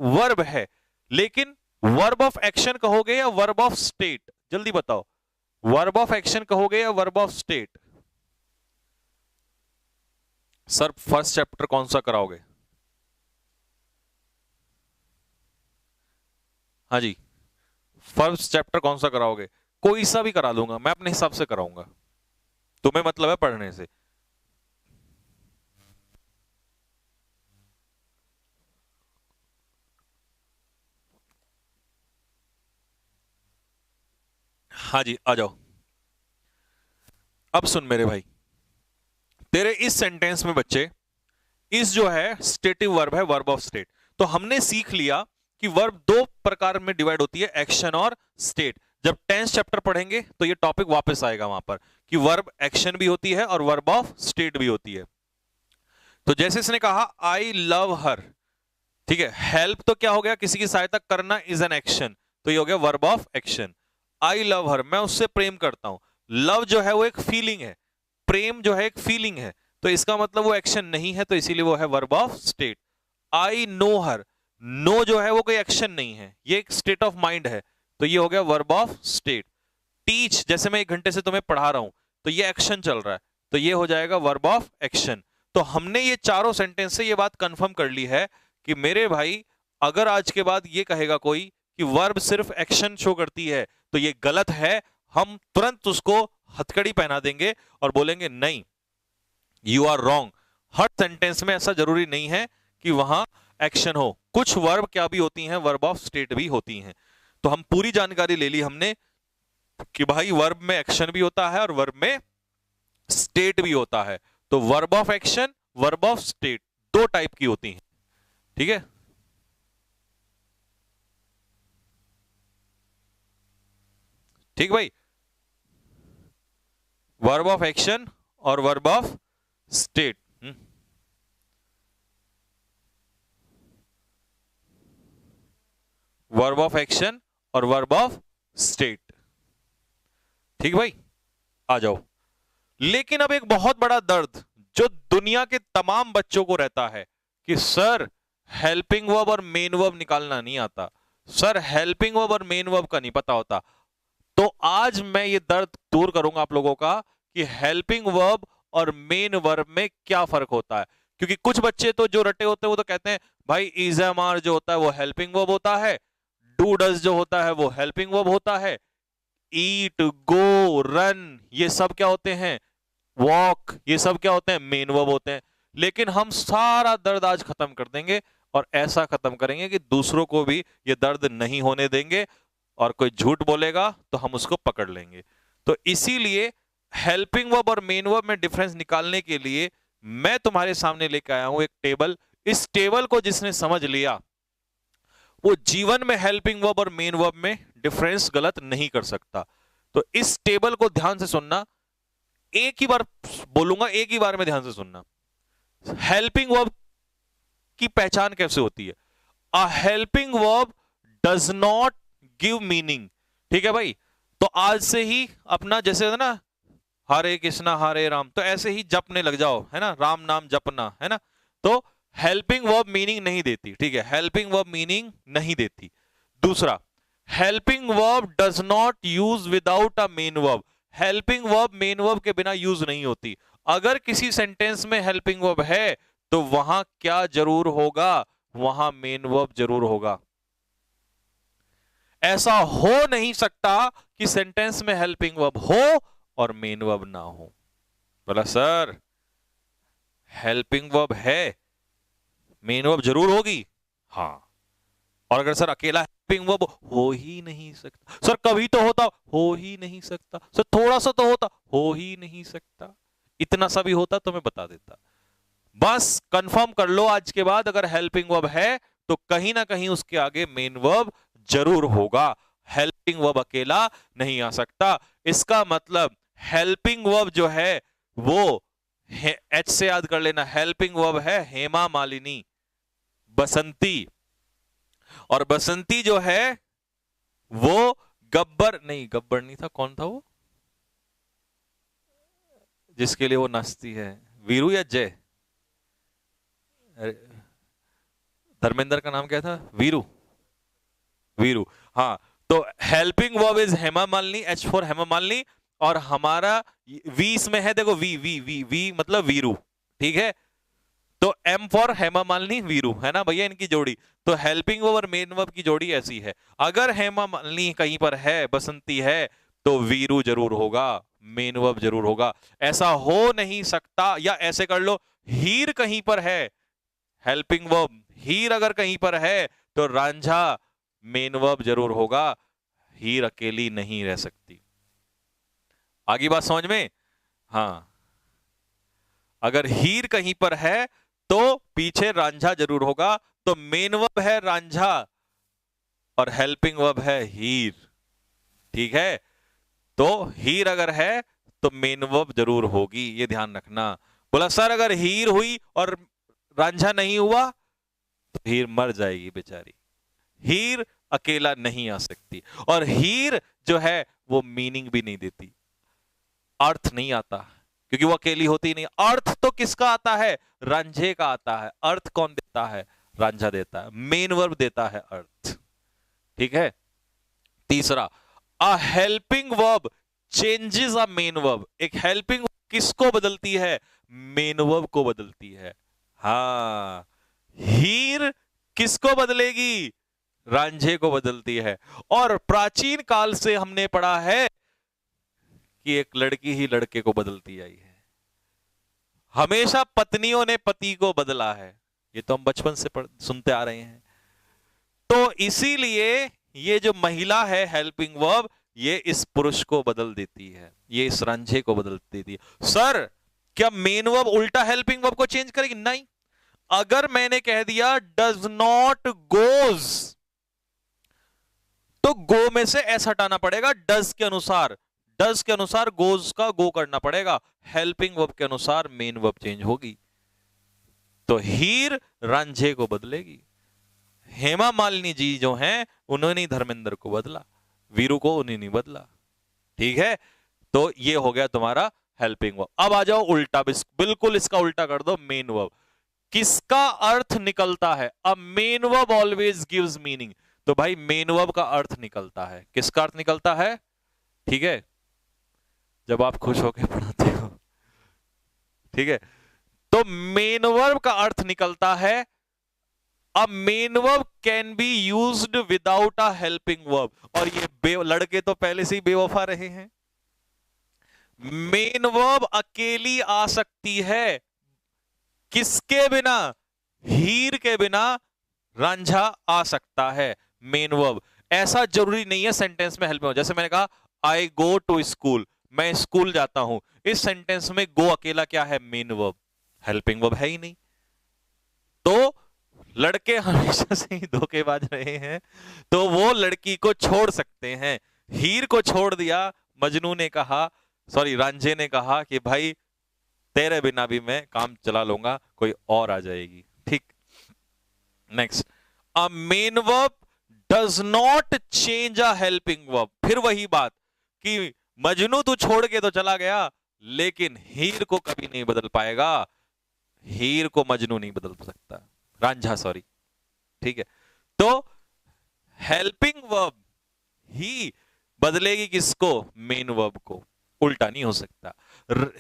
वर्ब है, लेकिन वर्ब ऑफ एक्शन कहोगे या वर्ब ऑफ स्टेट, जल्दी बताओ, वर्ब ऑफ एक्शन कहोगे या verb of state. Sir first chapter कौन सा कराओगे, हाँ जी, फर्स्ट चैप्टर कौन सा कराओगे, कोई सा भी करा दूंगा मैं, अपने हिसाब से कराऊंगा, तुम्हें मतलब है पढ़ने से। हाँ जी, आ जाओ। अब सुन मेरे भाई, तेरे इस सेंटेंस में बच्चे, इस जो है स्टेटिव वर्ब है, वर्ब ऑफ स्टेट। तो हमने सीख लिया कि वर्ब दो प्रकार में डिवाइड होती है, एक्शन और स्टेट। जब 10th चैप्टर पढ़ेंगे तो ये टॉपिक वापस आएगा वहां पर, कि वर्ब एक्शन भी होती है और वर्ब ऑफ स्टेट भी होती है। तो जैसे इसने कहा आई लव हर, ठीक है, हेल्प तो क्या हो गया, किसी की सहायता करना इज एन एक्शन, तो ये हो गया verb of action. I love हर, मैं उससे प्रेम करता हूं। लव जो है वो एक फीलिंग है, प्रेम जो है एक फीलिंग है, तो इसका मतलब वो एक्शन नहीं है, तो इसीलिए वो है verb of state. I know her, no जो है वो कोई एक्शन नहीं है, ये एक स्टेट ऑफ माइंड है, तो ये हो गया वर्ब ऑफ स्टेट। टीच, जैसे मैं 1 घंटे से तुम्हें पढ़ा रहा हूं, तो ये एक्शन चल रहा है, तो ये हो जाएगा वर्ब ऑफ एक्शन। तो हमने ये चारों सेंटेंस से ये बात कंफर्म कर ली है कि मेरे भाई, अगर आज के बाद ये कहेगा कोई कि वर्ब सिर्फ एक्शन शो करती है, तो ये गलत है। हम तुरंत उसको हथकड़ी पहना देंगे और बोलेंगे नहीं, यू आर रॉन्ग। हर सेंटेंस में ऐसा जरूरी नहीं है कि वहां एक्शन हो, कुछ वर्ब क्या भी होती हैं, वर्ब ऑफ स्टेट भी होती हैं। तो हम पूरी जानकारी ले ली हमने कि भाई वर्ब में एक्शन भी होता है और वर्ब में स्टेट भी होता है। तो verb of action, verb of state, दो टाइप की होती हैं। ठीक है, ठीक भाई, वर्ब ऑफ एक्शन और verb of state. Verb of action और वर्ब ऑफ स्टेट। ठीक भाई, आ जाओ। लेकिन अब एक बहुत बड़ा दर्द जो दुनिया के तमाम बच्चों को रहता है कि सर हेल्पिंग वर्ब और मेन वर्ब निकालना नहीं आता, सर हेल्पिंग वर्ब और मेन वर्ब का नहीं पता होता। तो आज मैं ये दर्द दूर करूंगा आप लोगों का कि हेल्पिंग वर्ब और मेन वर्ब में क्या फर्क होता है। क्योंकि कुछ बच्चे तो जो रटे होते हैं वो तो कहते हैं भाई इज एम आर जो होता है वो हेल्पिंग वर्ब होता है, डू डज जो होता है वो हेल्पिंग वर्ब होता है, ईट गो रन ये सब क्या होते हैं, वॉक ये सब क्या होते हैं, मेन वर्ब होते हैं। लेकिन हम सारा दर्द आज खत्म कर देंगे और ऐसा खत्म करेंगे कि दूसरों को भी ये दर्द नहीं होने देंगे, और कोई झूठ बोलेगा तो हम उसको पकड़ लेंगे। तो इसीलिए हेल्पिंग वर्ब और मेन वर्ब में डिफरेंस निकालने के लिए मैं तुम्हारे सामने लेकर आया हूं एक टेबल। इस टेबल को जिसने समझ लिया वो जीवन में हेल्पिंग वर्ब और मेन वर्ब में डिफरेंस गलत नहीं कर सकता। तो इस टेबल को ध्यान से सुनना, एक ही बार बोलूंगा, एक ही बार में ध्यान से सुनना। हेल्पिंग वर्ब की पहचान कैसे होती है? A helping verb does not give meaning. ठीक है भाई, तो आज से ही अपना जैसे है ना हरे कृष्णा हरे राम, तो ऐसे ही जपने लग जाओ, है ना, राम नाम जपना, है ना। तो हेल्पिंग वर्ब मीनिंग नहीं देती, ठीक है, हेल्पिंग वर्ब मीनिंग नहीं देती। दूसरा, helping verb does not use without a main verb. Helping verb main verb के बिना यूज नहीं होती। अगर किसी सेंटेंस में हेल्पिंग वर्ब है तो वहां क्या जरूर होगा, वहां मेन वर्ब जरूर होगा। ऐसा हो नहीं सकता कि सेंटेंस में हेल्पिंग वर्ब हो और मेन वर्ब ना हो। बोला सर हेल्पिंग वर्ब है, मेन वर्ब जरूर होगी। हाँ, और अगर सर अकेला हेल्पिंग वर्ब हो ही नहीं सकता, सर कभी तो होता, हो ही नहीं सकता, सर थोड़ा सा तो होता, हो ही नहीं सकता, इतना सा भी होता तो मैं बता देता। बस कंफर्म कर लो आज के बाद, अगर हेल्पिंग वर्ब है तो कहीं ना कहीं उसके आगे मेन वर्ब जरूर होगा। हेल्पिंग वर्ब अकेला नहीं आ सकता। इसका मतलब हेल्पिंग वर्ब जो है वो एच से याद कर लेना, हेल्पिंग वर्ब है हेमा मालिनी, बसंती, और बसंती जो है वो गब्बर नहीं, गब्बर नहीं था, कौन था वो जिसके लिए वो नाचती है, वीरू या जय, धर्मेंद्र का नाम क्या था, वीरू, वीरू, हाँ। तो helping verb is Hema Malini, H for Hema Malini, और हमारा वी इसमें है, देखो वी वी वी वी मतलब वीरू, ठीक है। तो एम फॉर हेमा मालिनी वीरू, है ना भैया इनकी जोड़ी। तो हेल्पिंग वर्ब और मेन वर्ब की जोड़ी ऐसी है। अगर हेमा मालिनी कहीं पर है, बसंती है, तो वीरू जरूर होगा, मेन वर्ब जरूर होगा। ऐसा हो नहीं सकता, या ऐसे कर लो, हीर कहीं पर है, हेल्पिंग वर्ब हीर अगर कहीं पर है तो रांझा मेन वर्ब जरूर होगा, हीर अकेली नहीं रह सकती। आगे बात समझ में? हाँ, अगर हीर कहीं पर है तो पीछे रांझा जरूर होगा। तो मेन वर्ब है रांझा और हेल्पिंग वर्ब है हीर, ठीक है। तो हीर अगर है तो मेन वर्ब जरूर होगी, ये ध्यान रखना। बोला सर अगर हीर हुई और रांझा नहीं हुआ तो हीर मर जाएगी बेचारी, हीर अकेला नहीं आ सकती। और हीर जो है वो मीनिंग भी नहीं देती, अर्थ नहीं आता, क्योंकि वो अकेली होती नहीं। अर्थ तो किसका आता है, रांझे का आता है। अर्थ कौन देता है, रांझा देता है, मेन वर्ब देता है अर्थ, ठीक है। तीसरा, a helping verb changes a main verb. एक हेल्पिंग वर्ब किसको बदलती है, मेन वर्ब को बदलती है। हाँ, हीर किसको बदलेगी, रांझे को बदलती है। और प्राचीन काल से हमने पढ़ा है कि एक लड़की ही लड़के को बदलती आई है, हमेशा पत्नियों ने पति को बदला है, ये तो हम बचपन से सुनते आ रहे हैं। तो इसीलिए ये जो महिला है हेल्पिंग वर्ब, ये इस पुरुष को बदल देती है, ये इस रांझे को बदल देती है। सर क्या मेन वर्ब उल्टा हेल्पिंग वर्ब को चेंज करेगी, नहीं। अगर मैंने कह दिया डज नॉट गोज, तो गो में से एस हटाना पड़ेगा डज के अनुसार, डज के अनुसार गोज का गो करना पड़ेगा, हेल्पिंग वर्ब के अनुसार मेन वर्ब चेंज होगी। तो हीर रांझे को बदलेगी। हेमा मालिनी जी जो हैं उन्होंने ही धर्मेंद्र को बदला, वीरू को उन्हें नहीं बदला। ठीक है, तो ये हो गया तुम्हारा हेल्पिंग वर्ब। अब आ जाओ उल्टा, बिल्कुल इसका उल्टा कर दो, मेन वर्ब। किसका अर्थ निकलता है? अब main verb always gives meaning, तो भाई मेन वर्ब का अर्थ निकलता है। किसका अर्थ निकलता है? ठीक है, जब आप खुश होकर पढ़ाते हो। ठीक है, तो मेन वर्ब का अर्थ निकलता है। अब main verb can be used without a helping verb, और ये लड़के तो पहले से ही बेवफा रहे हैं। मेन वर्ब अकेली आ सकती है, किसके बिना? हीर के बिना रांझा आ सकता है मेन वर्ब। ऐसा जरूरी नहीं है सेंटेंस में हेल्पिंग वर्ब। जैसे मैंने कहा आई गो टू स्कूल, मैं स्कूल जाता हूं, इस सेंटेंस में गो अकेला क्या है? मेन वर्ब, हेल्पिंग वर्ब है ही नहीं। तो लड़के हमेशा से ही धोखेबाज रहे हैं, तो वो लड़की को छोड़ सकते हैं। हीर को छोड़ दिया, मजनू ने कहा, सॉरी रांझे ने कहा कि भाई तेरे बिना भी मैं काम चला लूंगा, कोई और आ जाएगी। ठीक, next, a main verb does not change a helping verb. फिर वही बात कि मजनू तू छोड़ के तो चला गया, लेकिन हीर को कभी नहीं बदल पाएगा। हीर को मजनू नहीं बदल सकता, रांझा सॉरी। ठीक है, तो हेल्पिंग वर्ब ही बदलेगी किसको? मेन वर्ब को, उल्टा नहीं हो सकता।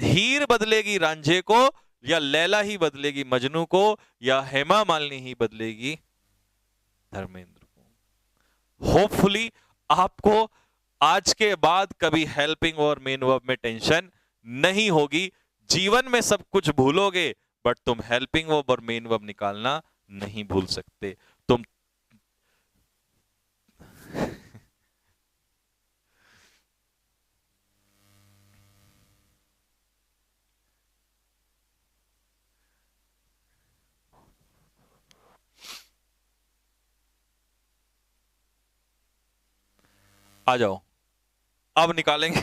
हीर बदलेगी रांझे को, या लैला ही बदलेगी मजनू को, या हेमा मालिनी ही बदलेगी धर्मेंद्र को। होपफुली आपको आज के बाद कभी हेल्पिंग और मेन वर्ब में टेंशन नहीं होगी। जीवन में सब कुछ भूलोगे, बट तुम हेल्पिंग वर्ब और मेन वर्ब निकालना नहीं भूल सकते। तुम आ जाओ, अब निकालेंगे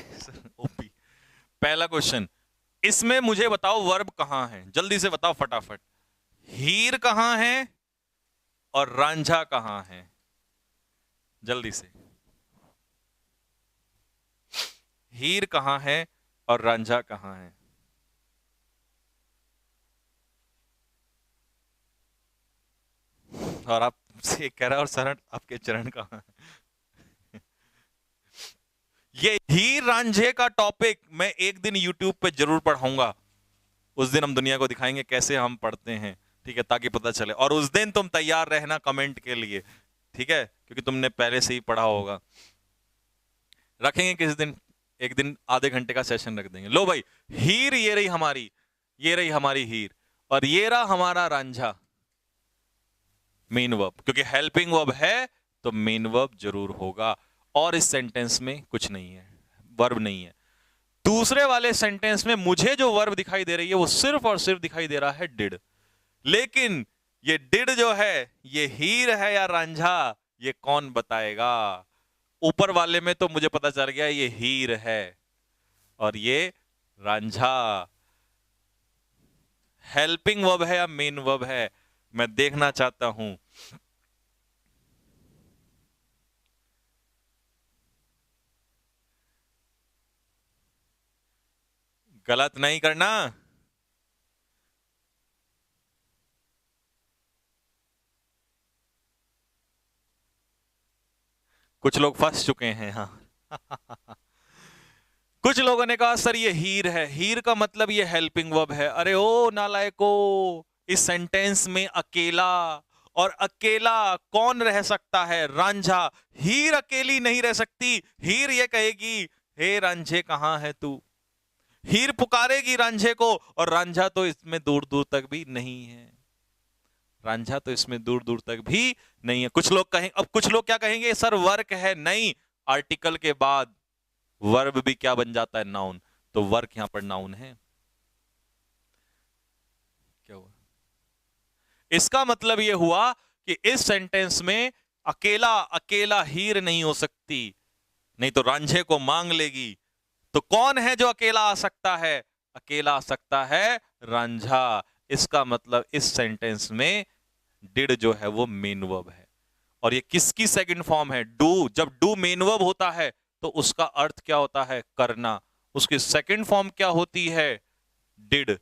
ओपी। पहला क्वेश्चन, इसमें मुझे बताओ वर्ब कहां है, जल्दी से बताओ फटाफट। हीर कहां है और रांझा कहां है? जल्दी से, हीर कहां है और रांझा कहां है? और आप से कह रहा, और शरण आपके चरण कहां है? ये हीर रांझे का टॉपिक मैं एक दिन यूट्यूब पे जरूर पढ़ाऊंगा। उस दिन हम दुनिया को दिखाएंगे कैसे हम पढ़ते हैं, ठीक है, ताकि पता चले। और उस दिन तुम तैयार रहना कमेंट के लिए, ठीक है, क्योंकि तुमने पहले से ही पढ़ा होगा। रखेंगे किस दिन, एक दिन आधे घंटे का सेशन रख देंगे। लो भाई, हीर ये रही हमारी, ये रही हमारी हीर, और ये रहा हमारा रांझा। मेन वर्ब, क्योंकि हेल्पिंग वर्ब है तो मेन वर्ब जरूर होगा, और इस सेंटेंस में कुछ नहीं है, वर्ब नहीं है। दूसरे वाले सेंटेंस में मुझे जो वर्ब दिखाई दे रही है वो सिर्फ और सिर्फ दिखाई दे रहा है डिड। लेकिन ये डिड जो है ये हीर है या रांझा, ये कौन बताएगा? ऊपर वाले में तो मुझे पता चल गया ये हीर है और ये रांझा। हेल्पिंग वर्ब है या मेन वर्ब है, मैं देखना चाहता हूं। गलत नहीं करना। कुछ लोग फंस चुके हैं, हाँ। कुछ लोगों ने कहा सर ये हीर है, हीर का मतलब ये हेल्पिंग वर्ब है। अरे ओ नालायको, इस सेंटेंस में अकेला, और अकेला कौन रह सकता है? रांझा। हीर अकेली नहीं रह सकती। हीर ये कहेगी हे रांझे कहां है तू। हीर पुकारेगी रांझे को, और रांझा तो इसमें दूर दूर तक भी नहीं है। रांझा तो इसमें दूर दूर तक भी नहीं है। कुछ लोग कहें, अब कुछ लोग क्या कहेंगे, सर वर्क है। नहीं, आर्टिकल के बाद वर्ब भी क्या बन जाता है? नाउन। तो वर्क यहां पर नाउन है। क्या हुआ? इसका मतलब यह हुआ कि इस सेंटेंस में अकेला अकेला हीर नहीं हो सकती, नहीं तो रांझे को मांग लेगी। तो कौन है जो अकेला आ सकता है? अकेला आ सकता है रांझा। इसका मतलब इस सेंटेंस में डिड जो है वो मेन वर्ब है। और ये किसकी सेकंड फॉर्म है? डू। जब डू मेन वर्ब होता है तो उसका अर्थ क्या होता है? करना। उसकी सेकंड फॉर्म क्या होती है? डिड।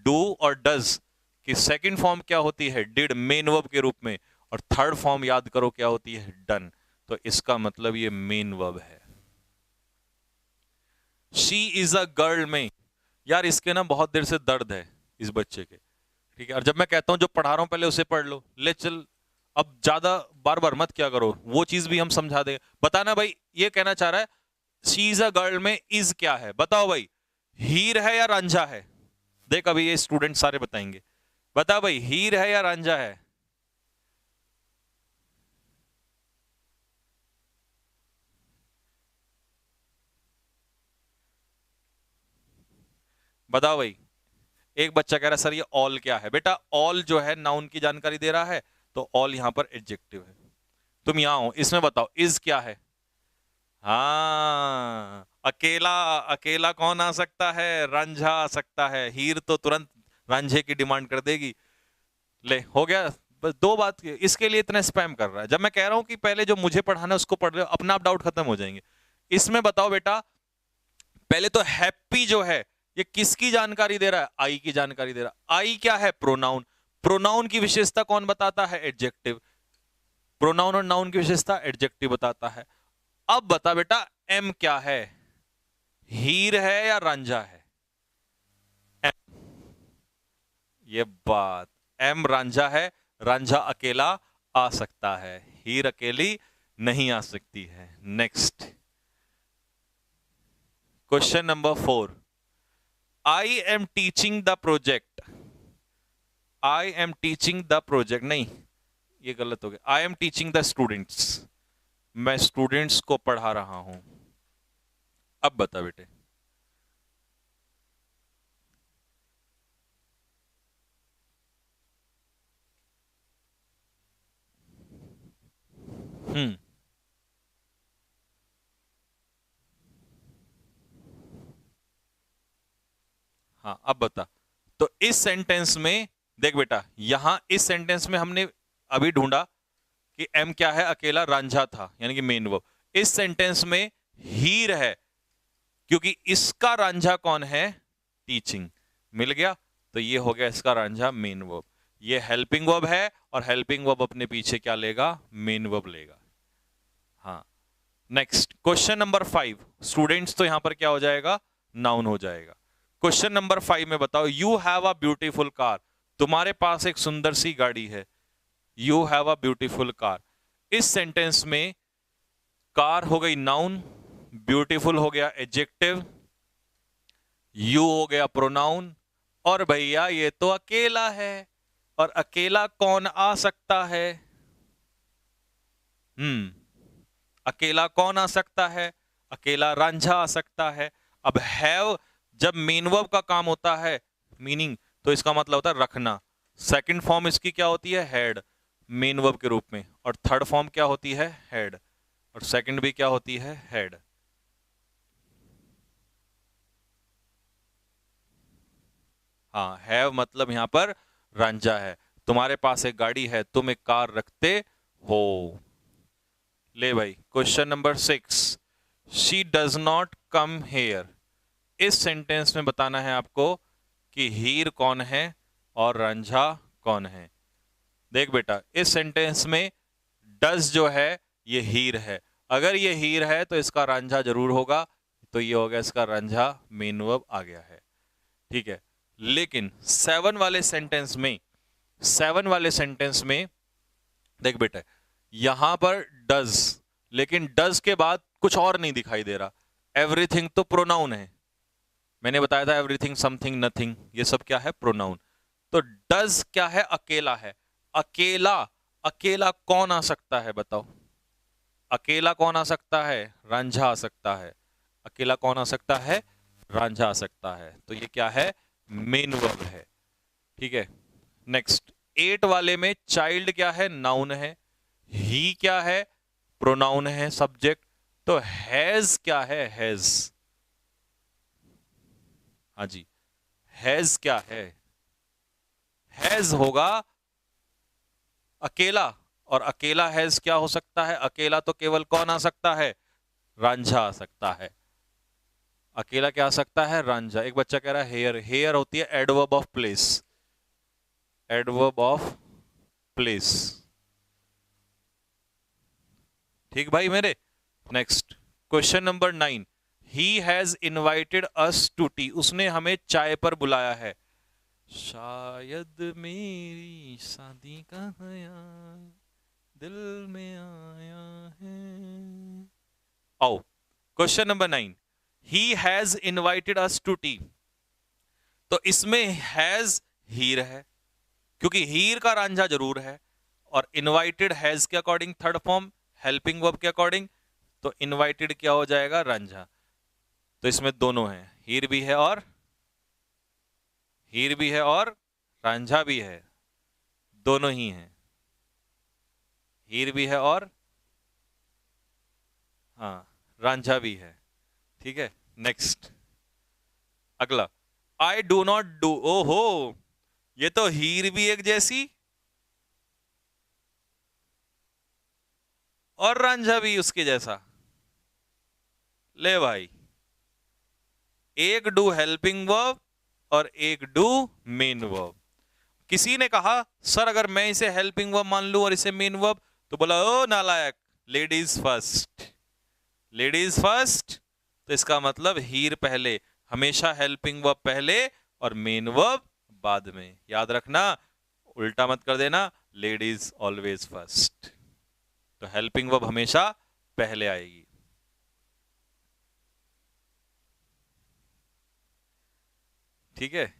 डू और डज की सेकंड फॉर्म क्या होती है? डिड, मेन वर्ब के रूप में। और थर्ड फॉर्म याद करो क्या होती है? डन। तो इसका मतलब ये मेन वर्ब है। शी इज अ गर्ल में, यार इसके ना बहुत देर से दर्द है इस बच्चे के, ठीक है। और जब मैं कहता हूं जो पढ़ा रहा हूं पहले उसे पढ़ लो, ले चल, अब ज्यादा बार बार मत क्या करो, वो चीज भी हम समझा देंगे। बताना भाई, ये कहना चाह रहा है शी इज अ गर्ल में इज क्या है? बताओ भाई, हीर है या रांझा है? देख अभी ये स्टूडेंट सारे बताएंगे। बता भाई, हीर है या रांझा है? बताओ भाई। एक बच्चा कह रहा है सर ये ऑल क्या है? बेटा ऑल जो है नाउन की जानकारी दे रहा है, तो ऑल यहां पर एडजेक्टिव है। तुम यहां हो, इसमें बताओ इज क्या है? हाँ, अकेला। अकेला कौन आ सकता है? रांझा आ सकता है। हीर तो तुरंत रांझे की डिमांड कर देगी। ले हो गया। बस दो बात, इसके लिए इतना स्पैम कर रहा है। जब मैं कह रहा हूं कि पहले जो मुझे पढ़ाना है उसको पढ़ रहे हो, अपना आप डाउट खत्म हो जाएंगे। इसमें बताओ बेटा, पहले तो हैप्पी जो है ये किसकी जानकारी दे रहा है? आई की जानकारी दे रहा है। आई क्या है? प्रोनाउन। प्रोनाउन की विशेषता कौन बताता है? एडजेक्टिव। प्रोनाउन और नाउन की विशेषता एडजेक्टिव बताता है। अब बता बेटा, एम क्या है? हीर है या रांझा है? एम। ये बात, एम रांझा है। रांझा अकेला आ सकता है, हीर अकेली नहीं आ सकती है। Next question number 4। I am teaching the project. I am teaching the project, नहीं ये गलत हो गया। I am teaching the students, मैं स्टूडेंट्स को पढ़ा रहा हूं। अब बता बेटे। हम्म। हाँ अब बता। तो इस सेंटेंस में देख बेटा, यहां इस सेंटेंस में हमने अभी ढूंढा कि एम क्या है? अकेला रांझा था, यानी कि मेन वर्ब। इस सेंटेंस में हीर है, क्योंकि इसका रांझा कौन है? टीचिंग। मिल गया। तो ये हो गया इसका रांझा मेन वर्ब। ये हेल्पिंग वर्ब है, और हेल्पिंग वर्ब अपने पीछे क्या लेगा? मेन वर्ब लेगा। हाँ। Next question number 5। स्टूडेंट्स तो यहां पर क्या हो जाएगा? नाउन हो जाएगा। क्वेश्चन नंबर 5 में बताओ, you have a beautiful car. तुम्हारे पास एक सुंदर सी गाड़ी है। You have a beautiful car. इस सेंटेंस में कार हो गई नाउन, ब्यूटीफुल हो गया एडजेक्टिव, यू हो गया प्रोनाउन, और भैया ये तो अकेला है। और अकेला कौन आ सकता है? अकेला कौन आ सकता है? अकेला रांझा आ सकता है। अब हैव जब मेन वर्ब का काम होता है, मीनिंग, तो इसका मतलब होता है रखना। सेकंड फॉर्म इसकी क्या होती है? हैड, मेन वर्ब के रूप में। और थर्ड फॉर्म क्या होती है? हैड। और सेकंड भी क्या होती है? हैड। हाँ, हैव मतलब यहां पर रांझा है। तुम्हारे पास एक गाड़ी है, तुम एक कार रखते हो। ले भाई question number 6। She does not come here. इस सेंटेंस में बताना है आपको कि हीर कौन है और रांझा कौन है। देख बेटा, इस सेंटेंस में डज जो है ये हीर है। अगर ये हीर है तो इसका रांझा जरूर होगा। तो ये हो गया इसका रांझा, मेन वर्ब आ गया है। ठीक है। लेकिन 7 वाले सेंटेंस में, 7 वाले सेंटेंस में देख बेटा, यहां पर डज, लेकिन डज के बाद कुछ और नहीं दिखाई दे रहा। एवरीथिंग तो प्रोनाउन है। मैंने बताया था एवरीथिंग, समथिंग, नथिंग, ये सब क्या है? प्रोनाउन। तो डज क्या है? अकेला है। अकेला, अकेला कौन आ सकता है बताओ? अकेला कौन आ सकता है? रांझा आ सकता है। अकेला कौन आ सकता है? रांझा आ सकता है। तो ये क्या है? मेन वर्ब है। ठीक है। नेक्स्ट 8 वाले में चाइल्ड क्या है? नाउन है। ही क्या है? प्रोनाउन है, सब्जेक्ट। तो हैज क्या है? हैज। हाँ जी, हैज क्या है? हैज होगा अकेला। और अकेला हैज क्या हो सकता है? अकेला तो केवल कौन आ सकता है? रांझा आ सकता है। अकेला क्या आ सकता है? रांझा। एक बच्चा कह रहा है हेयर। हेयर होती है adverb of place. Adverb of place. ठीक भाई मेरे। Next, question number 9। He has invited us to tea. उसने हमें चाय पर बुलाया है। शायद मेरी शादी का ख्याल दिल में आया है। आओ, question number 9। He has invited us to tea. तो इसमें हैज हीर है, क्योंकि हीर का रांझा जरूर है। और इनवाइटेड हैज के according third form, helping verb के अकॉर्डिंग, तो इनवाइटेड क्या हो जाएगा? रांझा। तो इसमें दोनों है, हीर भी है और रांझा भी है। दोनों ही हैं, हीर भी है और हाँ रांझा भी है। ठीक है, नेक्स्ट, अगला। I do not do. ओहो, ये तो हीर भी एक जैसी और रांझा भी उसके जैसा। ले भाई, एक डू हेल्पिंग वर्ब और एक डू मेन वर्ब। किसी ने कहा सर अगर मैं इसे हेल्पिंग वर्ब मान लूं और इसे मेन वर्ब, तो बोला ओ नालायक, लेडीज फर्स्ट। लेडीज फर्स्ट, तो इसका मतलब हीर पहले, हमेशा हेल्पिंग वर्ब पहले और मेन वर्ब बाद में। याद रखना, उल्टा मत कर देना, लेडीज ऑलवेज फर्स्ट। तो हेल्पिंग वर्ब हमेशा पहले आएगी। ठीक है,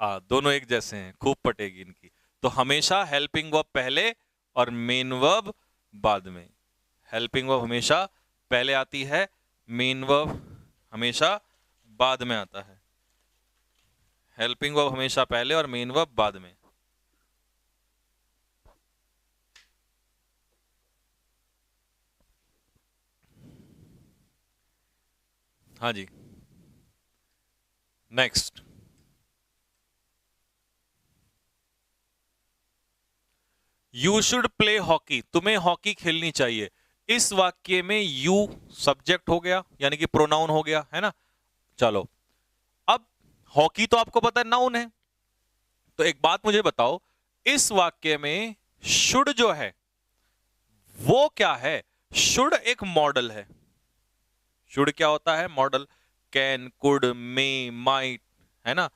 हाँ दोनों एक जैसे हैं, खूब पटेगी इनकी। तो हमेशा हेल्पिंग वर्ब पहले और मेन वर्ब बाद में। हेल्पिंग वर्ब हमेशा पहले आती है, मेन वर्ब हमेशा बाद में आता है। हेल्पिंग वर्ब हमेशा पहले और मेन वर्ब बाद में। हाँ जी, next. You should play hockey. तुम्हें हॉकी खेलनी चाहिए। इस वाक्य में यू सब्जेक्ट हो गया, यानी कि प्रोनाउन हो गया, है ना। चलो, अब हॉकी तो आपको पता है नाउन है। तो एक बात मुझे बताओ, इस वाक्य में शुड जो है वो क्या है? शुड एक मॉडल है। शुड क्या होता है? Model. Can, could, may, might, है ना।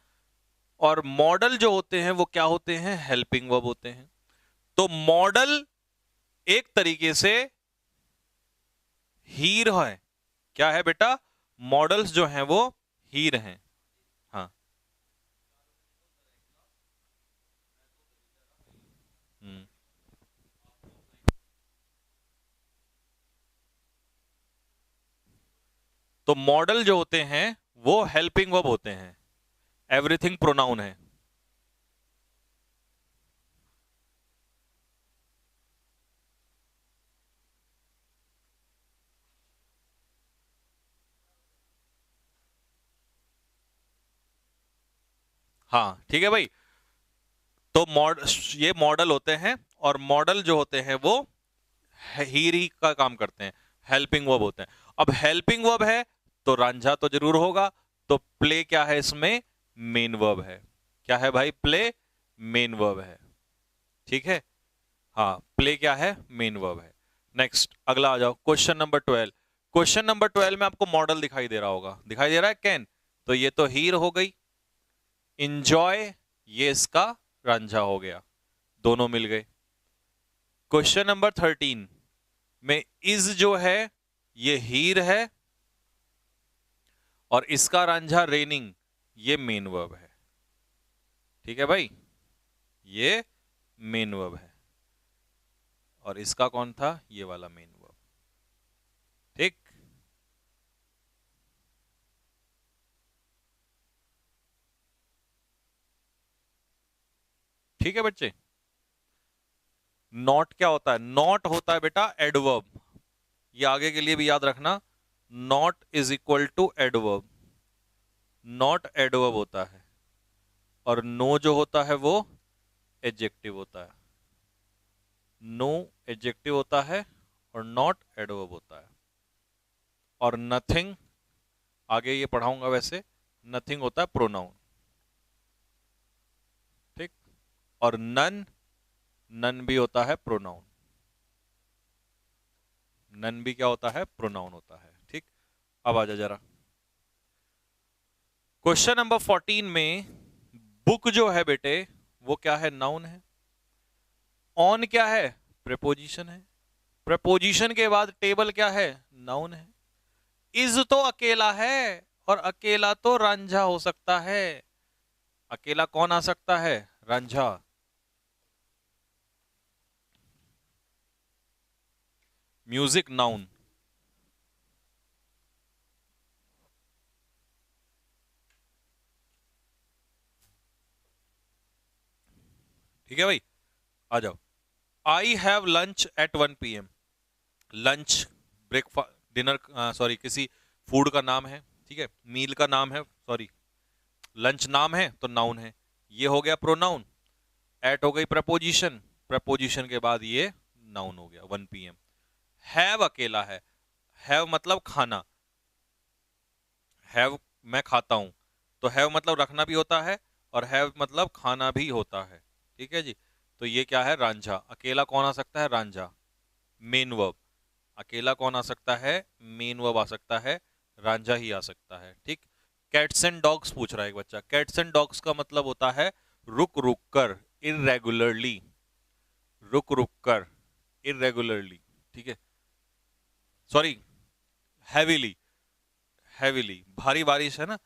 और मॉडल जो होते हैं वो क्या होते हैं? हेल्पिंग वर्ब होते हैं। तो मॉडल एक तरीके से हीर है। क्या है बेटा? मॉडल्स जो हैं वो हीर हैं। हाँ। हम्म। तो मॉडल जो होते हैं वो हेल्पिंग वर्ब होते हैं। एवरीथिंग प्रोनाउन है। हाँ ठीक है भाई। तो ये मॉडल होते हैं, और मॉडल जो होते हैं वो हीर ही का काम करते हैं, हेल्पिंग वर्ब होते हैं। अब हेल्पिंग वर्ब है तो रांझा तो जरूर होगा। तो प्ले क्या है इसमें? मेन वर्ब है। क्या है भाई? प्ले मेन वर्ब है। ठीक है, हाँ प्ले क्या है? मेन वर्ब है। नेक्स्ट, अगला आ जाओ, क्वेश्चन नंबर 12। क्वेश्चन नंबर 12 में आपको मॉडल दिखाई दे रहा होगा, दिखाई दे रहा है कैन। तो ये तो हीर हो गई। इंजॉय, ये इसका रांझा हो गया। दोनों मिल गए। क्वेश्चन नंबर 13 में इज जो है ये हीर है, और इसका रांझा रेनिंग, ये मेन वर्ब है। ठीक है भाई, ये मेन वर्ब है। और इसका कौन था? ये वाला मेन वर्ब। ठीक। ठीक है बच्चे। नॉट क्या होता है? नॉट होता है बेटा एडवर्ब। ये आगे के लिए भी याद रखना, not is equal to adverb. Not adverb होता है और नो जो होता है वो एडजेक्टिव होता है। नो एडजेक्टिव होता है और नॉट एडवर्ब होता है। और नथिंग, आगे ये पढ़ाऊंगा वैसे, नथिंग होता है प्रोनाउन। ठीक। और नन, नन भी होता है प्रोनाउन। नन भी क्या होता है? प्रोनाउन होता है। ठीक। अब आ जा जरा क्वेश्चन नंबर 14 में, बुक जो है बेटे वो क्या है? नाउन है। ऑन क्या है? प्रेपोजिशन है। प्रेपोजिशन के बाद टेबल क्या है? नाउन है। इज तो अकेला है और अकेला तो रांझा हो सकता है। अकेला कौन आ सकता है? रांझा। Music noun. ठीक है भाई, आ जाओ। I have lunch at 1 PM। Lunch, breakfast, dinner, sorry किसी फूड का नाम है। ठीक है, मील का नाम है, सॉरी लंच नाम है तो नाउन है। ये हो गया प्रोनाउन। एट हो गई प्रपोजिशन, प्रपोजिशन के बाद ये नाउन हो गया 1 PM। हैव अकेला है। हैव मतलब खाना। हैव मैं खाता हूं, तो हैव मतलब रखना भी होता है और हैव मतलब खाना भी होता है। ठीक है जी। तो ये क्या है? रांझा। अकेला कौन आ सकता है? रांझा। Main verb. अकेला कौन आ सकता है? मेन वर्ब आ सकता है, रांझा ही आ सकता है। ठीक। कैट्स एंड डॉग्स पूछ रहा है एक बच्चा। कैट्स एंड डॉग्स का मतलब होता है रुक रुक कर, इरेगुलरली। रुक रुक कर, इरेगुलरली। ठीक है, सॉरी, हैवीली। हैवीली भारी बारिश है ना,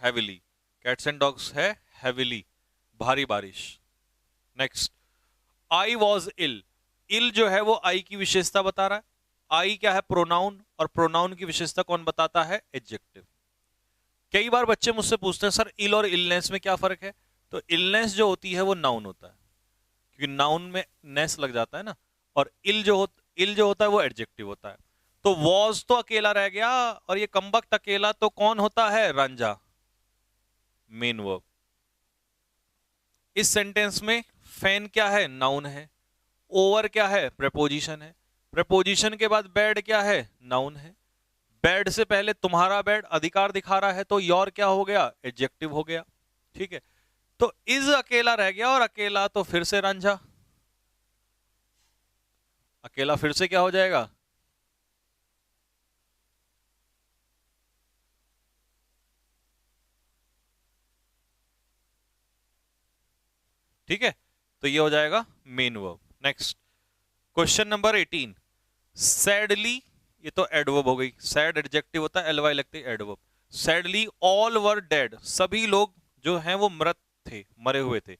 हैवीली। कैट्स एंड डॉग्स है हैवीली, भारी बारिश। Next, I was ill. इल जो है वो आई की विशेषता बता रहा है। आई क्या है? प्रोनाउन, और प्रोनाउन की विशेषता कौन बताता है? एडजेक्टिव। कई बार बच्चे मुझसे पूछते हैं सर इल और इलनेस में क्या फर्क है? तो इलनेस जो होती है वो नाउन होता है, क्योंकि नाउन में नेस लग जाता है ना। और इल जो होता है वो एडजेक्टिव होता है। तो वॉज तो अकेला रह गया, और ये कमबख्त अकेला तो कौन होता है? Ranjha, main verb. इस सेंटेंस में फैन क्या है? नाउन है। ओवर क्या है? प्रेपोजिशन है। प्रेपोजिशन के बाद बेड क्या है? नाउन है। बेड से पहले तुम्हारा बेड अधिकार दिखा रहा है, तो योर क्या हो गया? एडजेक्टिव हो गया। ठीक है, तो इज अकेला रह गया, और अकेला तो फिर से रांझा। अकेला फिर से क्या हो जाएगा? ठीक है, तो ये हो जाएगा main verb. Next, question number 18, sadly, ये तो एडवर्ब हो गई। सैड एडजेक्टिव होता है, एलवाई लगती है adverb. Sadly all were dead, सभी लोग जो हैं वो मृत थे, मरे हुए थे।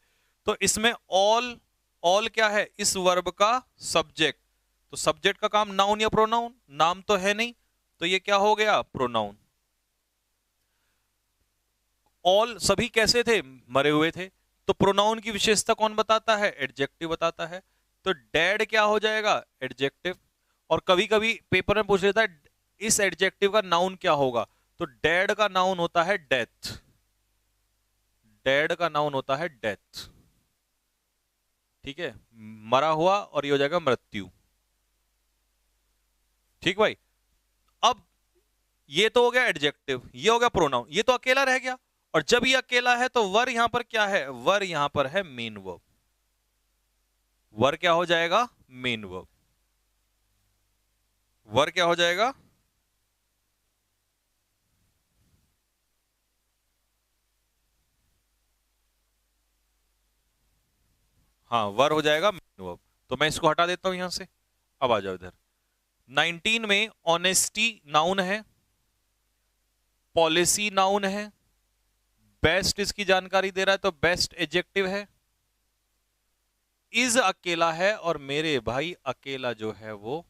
तो इसमें ऑल, ऑल क्या है? इस वर्ब का सब्जेक्ट। तो सब्जेक्ट का काम नाउन या प्रोनाउन? नाम तो है नहीं, तो ये क्या हो गया? प्रोनाउन। ऑल सभी कैसे थे? मरे हुए थे। तो प्रोनाउन की विशेषता कौन बताता है? एडजेक्टिव बताता है। तो डेड क्या हो जाएगा? एडजेक्टिव। और कभी कभी पेपर में पूछ लेता है इस एडजेक्टिव का नाउन क्या होगा, तो डेड का नाउन होता है डेथ। डेड का नाउन होता है डेथ। ठीक है, मरा हुआ, और ये हो जाएगा मृत्यु। ठीक भाई। अब ये तो हो गया एडजेक्टिव, ये हो गया प्रोनाउन, ये तो अकेला रह गया। और जब ये अकेला है तो वर यहां पर क्या है? वर यहां पर है मेन वर्ब। वर क्या हो जाएगा? Main verb. वर क्या हो जाएगा? हाँ, वर हो जाएगा मेन वर्ब। तो मैं इसको हटा देता हूं यहां से। अब आ जाओ इधर। 19 में ऑनेस्टी नाउन है, पॉलिसी नाउन है, बेस्ट इसकी जानकारी दे रहा है तो बेस्ट एडजेक्टिव है। इज अकेला है, और मेरे भाई अकेला जो है वो,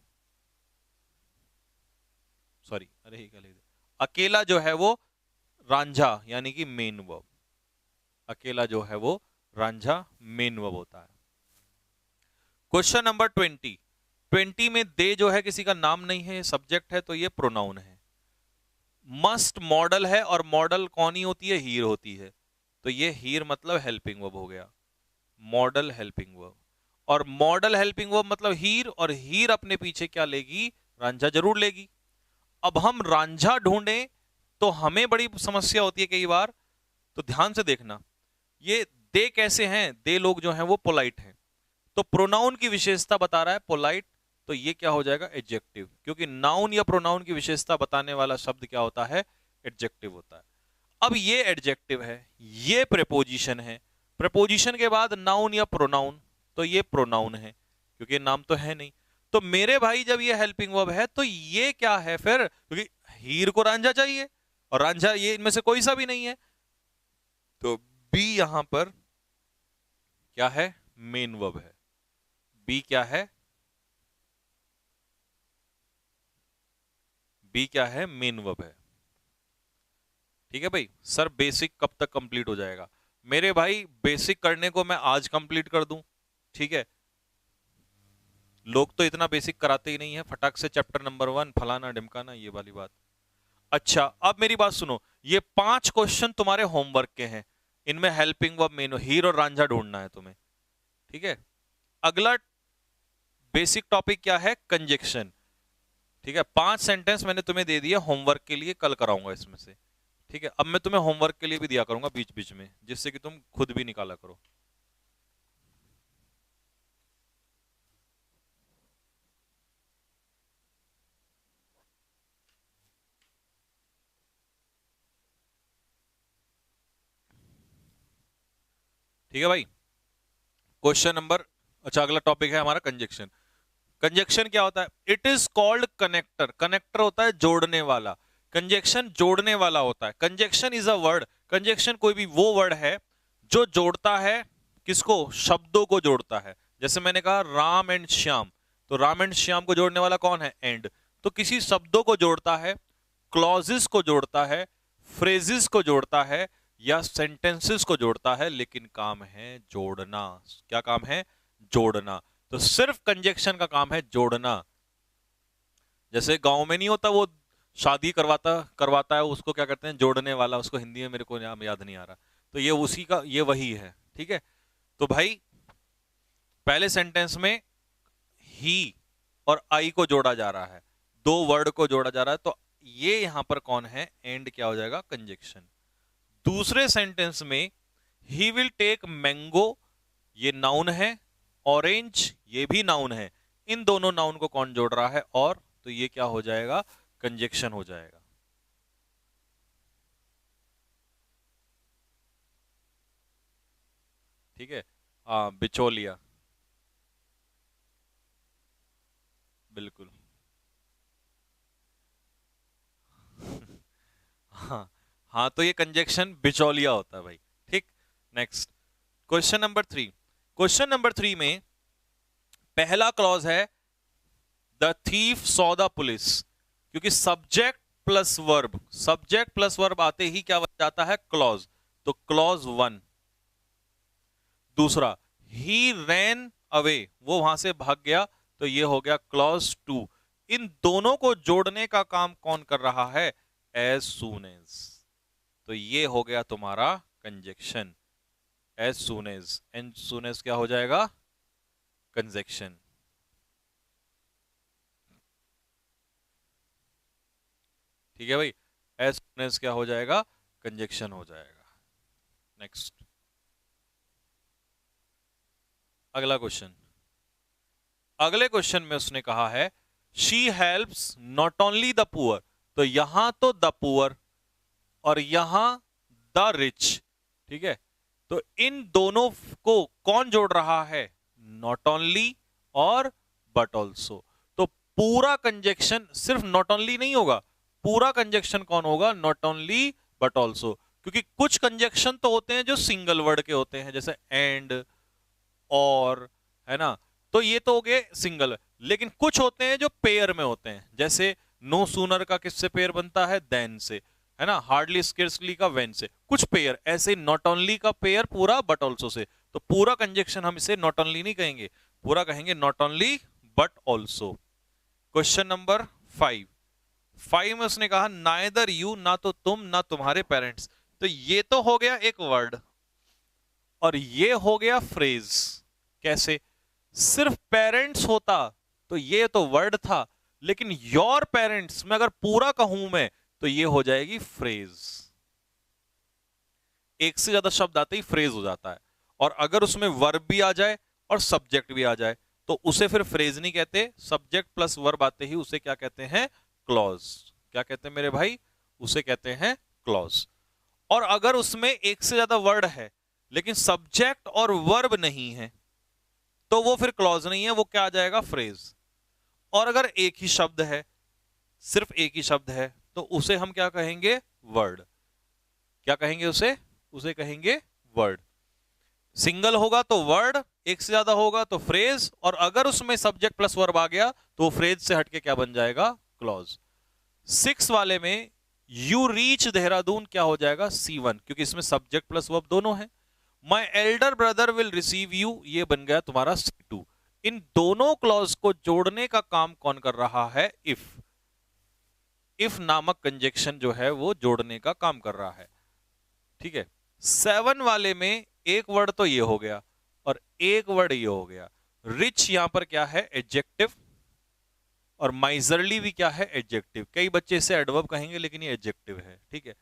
सॉरी अरे क्या लिख दिया? अकेला जो है वो रांझा, यानी कि मेन वर्ब। अकेला जो है वो रांझा मेन वर्ब होता है। क्वेश्चन नंबर 20 में दे जो है किसी का नाम नहीं है, सब्जेक्ट है, तो ये प्रोनाउन है। मस्ट मॉडल है, और मॉडल कौन ही होती है? हीर होती है, तो ये हीर मतलब हेल्पिंग वर्ब हो गया, मॉडल हेल्पिंग वर्ब। और मॉडल हेल्पिंग वर्ब मतलब हीर, और हीर अपने पीछे क्या लेगी? रांझा जरूर लेगी। अब हम रांझा ढूंढें तो हमें बड़ी समस्या होती है कई बार, तो ध्यान से देखना। ये दे कैसे हैं? दे लोग जो हैं वो पोलाइट हैं, तो प्रोनाउन की विशेषता बता रहा है पोलाइट, तो ये क्या हो जाएगा? एडजेक्टिव, क्योंकि नाउन या प्रोनाउन की विशेषता बताने वाला शब्द क्या होता है? एडजेक्टिव होता है। अब ये एडजेक्टिव है, ये प्रेपोजिशन है, प्रेपोजिशन के बाद नाउन या प्रोनाउन, तो ये प्रोनाउन है, क्योंकि नाम तो है नहीं। तो मेरे भाई जब ये हेल्पिंग वर्ब है तो ये क्या है फिर? क्योंकि हीर को रांझा चाहिए, और रांझा ये इनमें से कोई सा भी नहीं है, तो बी यहां पर क्या है? मेन वर्ब है। बी क्या है? बी क्या है? मेन वर्ब है। ठीक है भाई। सर बेसिक कब तक कंप्लीट हो जाएगा? मेरे भाई बेसिक करने को मैं आज कंप्लीट कर दूं, ठीक है? लोग तो इतना बेसिक कराते ही नहीं है, फटाक से चैप्टर नंबर 1 फलाना ढिमकाना, ये वाली बात। अच्छा, अब मेरी बात सुनो, ये 5 क्वेश्चन तुम्हारे होमवर्क के हैं, इनमें हेल्पिंग वर्ब, मेन, हीर और रांझा ढूंढना है तुम्हें, ठीक है? अगला बेसिक टॉपिक क्या है? कंजक्शन। ठीक है, 5 सेंटेंस मैंने तुम्हें दे दिया होमवर्क के लिए, कल कराऊंगा इसमें से, ठीक है? अब मैं तुम्हें होमवर्क के लिए भी दिया करूंगा बीच बीच में, जिससे कि तुम खुद भी निकाला करो। ठीक है भाई। क्वेश्चन नंबर, अच्छा अगला टॉपिक है हमारा कंजक्शन। कंजक्शन क्या होता है? It is called connector. Connector होता है जोड़ने वाला, कंजक्शन जोड़ने वाला होता है। Conjunction is a word, conjunction कोई भी वो वर्ड है जो जोड़ता है किसको? शब्दों को जोड़ता है। जैसे मैंने कहा राम एंड श्याम, तो राम एंड श्याम को जोड़ने वाला कौन है? एंड। तो किसी शब्दों को जोड़ता है, क्लॉजेस को जोड़ता है, फ्रेजेस को जोड़ता है, या सेंटेंसेस को जोड़ता है, लेकिन काम है जोड़ना। क्या काम है? जोड़ना। तो सिर्फ कंजक्शन का काम है जोड़ना। जैसे गांव में नहीं होता वो शादी करवाता करवाता है, उसको क्या करते हैं? जोड़ने वाला। उसको हिंदी में मेरे को नाम याद नहीं आ रहा, तो ये उसी का, ये वही है, ठीक है? तो भाई पहले सेंटेंस में ही और आई को जोड़ा जा रहा है, दो वर्ड को जोड़ा जा रहा है, तो ये यहां पर कौन है? एंड क्या हो जाएगा? कंजक्शन। दूसरे सेंटेंस में ही विल टेक मैंगो, ये नाउन है, ऑरेंज ये भी नाउन है, इन दोनों नाउन को कौन जोड़ रहा है? और, तो ये क्या हो जाएगा? कंजक्शन हो जाएगा। ठीक है, बिचौलिया, बिल्कुल। हाँ हाँ, तो ये कंजक्शन बिचौलिया होता है भाई, ठीक। Next, question number 3। Question number 3 में पहला क्लॉज है the thief saw the police, क्योंकि subject plus verb, subject plus verb आते ही क्या बन जाता है? क्लॉज, तो क्लॉज 1। दूसरा, ही रैन अवे, वो वहां से भाग गया, तो ये हो गया क्लॉज 2। इन दोनों को जोड़ने का काम कौन कर रहा है? एज सून एज, तो ये हो गया तुम्हारा conjunction. As soon as, as soon as क्या हो जाएगा? कंजक्शन। ठीक है भाई, एज सून एज क्या हो जाएगा? कंजक्शन हो जाएगा। नेक्स्ट, अगला क्वेश्चन। अगले क्वेश्चन में उसने कहा है she helps not only the poor, तो यहां तो द पुअर और यहां द रिच, ठीक है? तो इन दोनों को कौन जोड़ रहा है? नॉट ओनली और बट ऑल्सो। तो पूरा कंजक्शन सिर्फ नॉट ओनली नहीं होगा, पूरा कंजक्शन कौन होगा? Not only but also. क्योंकि कुछ कंजक्शन तो होते हैं जो सिंगल वर्ड के होते हैं, जैसे एंड, और, है ना, तो ये तो हो गए सिंगल। लेकिन कुछ होते हैं जो पेयर में होते हैं, जैसे नो सूनर का किससे पेयर बनता है? देन से, है ना, हार्डली स्केर्सली का वेन से, कुछ पेयर ऐसे। नॉट ओनली का पेयर पूरा बट ऑल्सो से, तो पूरा कंजक्शन हम इसे नॉट ओनली नहीं कहेंगे, पूरा कहेंगे not only but also. Question number 5 में उसने कहा नाइदर यू, ना तो तुम ना तुम्हारे पेरेंट्स। तो ये तो हो गया एक वर्ड और ये हो गया फ्रेज। कैसे? सिर्फ पेरेंट्स होता तो ये तो वर्ड था, लेकिन योर पेरेंट्स में अगर पूरा कहूं मैं तो ये हो जाएगी फ्रेज। एक से ज्यादा शब्द आते ही फ्रेज हो जाता है, और अगर उसमें वर्ब भी आ जाए और सब्जेक्ट भी आ जाए तो उसे फिर फ्रेज नहीं कहते, सब्जेक्ट प्लस वर्ब आते ही उसे क्या कहते हैं? क्लॉज। क्या कहते हैं मेरे भाई? उसे कहते हैं क्लॉज। और अगर उसमें एक से ज्यादा वर्ड है लेकिन सब्जेक्ट और वर्ब नहीं है तो वो फिर क्लॉज नहीं है, वो क्या आ जाएगा? फ्रेज। और अगर एक ही शब्द है, सिर्फ एक ही शब्द है, तो उसे हम क्या कहेंगे? वर्ड। क्या कहेंगे उसे? उसे कहेंगे वर्ड। सिंगल होगा तो वर्ड, एक से ज्यादा होगा तो फ्रेज, और अगर उसमें सब्जेक्ट प्लस वर्ब आ गया तो फ्रेज से हटके क्या बन जाएगा? क्लॉज। 6 वाले में यू रीच देहरादून क्या हो जाएगा? C1, क्योंकि इसमें सब्जेक्ट प्लस वर्ब दोनों है। My elder brother will receive you, ये बन गया तुम्हारा C2। इन दोनों क्लॉज को जोड़ने का काम कौन कर रहा है? इफ नामक कंजक्शन जो है वो जोड़ने का काम कर रहा है। ठीक है। 7 वाले में एक वर्ड तो ये हो गया और एक वर्ड ये हो गया। रिच यहां पर क्या है? एडजेक्टिव, और माइजरली भी क्या है? एडजेक्टिव। कई बच्चे इसे एडवर्ब कहेंगे लेकिन ये एडजेक्टिव है। ठीक है।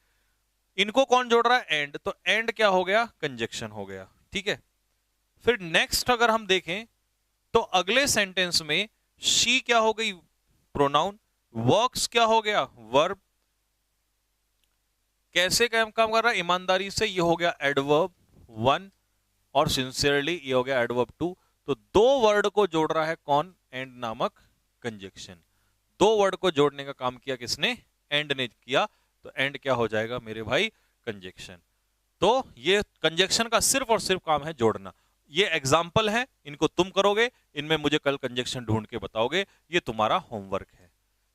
इनको कौन जोड़ रहा है? एंड। तो एंड क्या हो गया? कंजक्शन हो गया। ठीक है। फिर नेक्स्ट अगर हम देखें तो अगले सेंटेंस में शी क्या हो गई? प्रोनाउन। वर्क्स क्या हो गया? वर्ब। कैसे काम कर रहा है? ईमानदारी से, ये हो गया एडवर्ब 1, और सिंसियरली ये हो गया एडवर्ब 2। तो दो वर्ड को जोड़ रहा है कौन? एंड नामक कंजक्शन। दो वर्ड को जोड़ने का काम किया किसने? एंड ने किया। तो एंड क्या हो जाएगा मेरे भाई? कंजक्शन। तो ये कंजक्शन का सिर्फ और सिर्फ काम है जोड़ना। ये एग्जाम्पल है, इनको तुम करोगे, इनमें मुझे कल कंजक्शन ढूंढ के बताओगे, ये तुम्हारा होमवर्क है।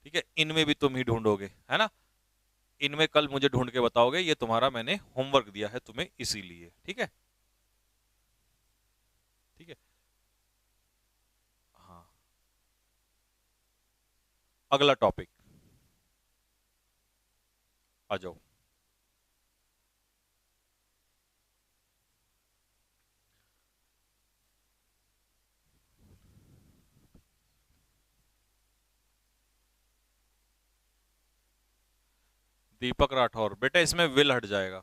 ठीक है। इनमें भी तुम ही ढूंढोगे, है ना? इनमें कल मुझे ढूंढ के बताओगे, ये तुम्हारा मैंने होमवर्क दिया है तुम्हें इसीलिए। ठीक है। ठीक है। हाँ, अगला टॉपिक आ जाओ। दीपक राठौर, बेटा इसमें विल हट जाएगा,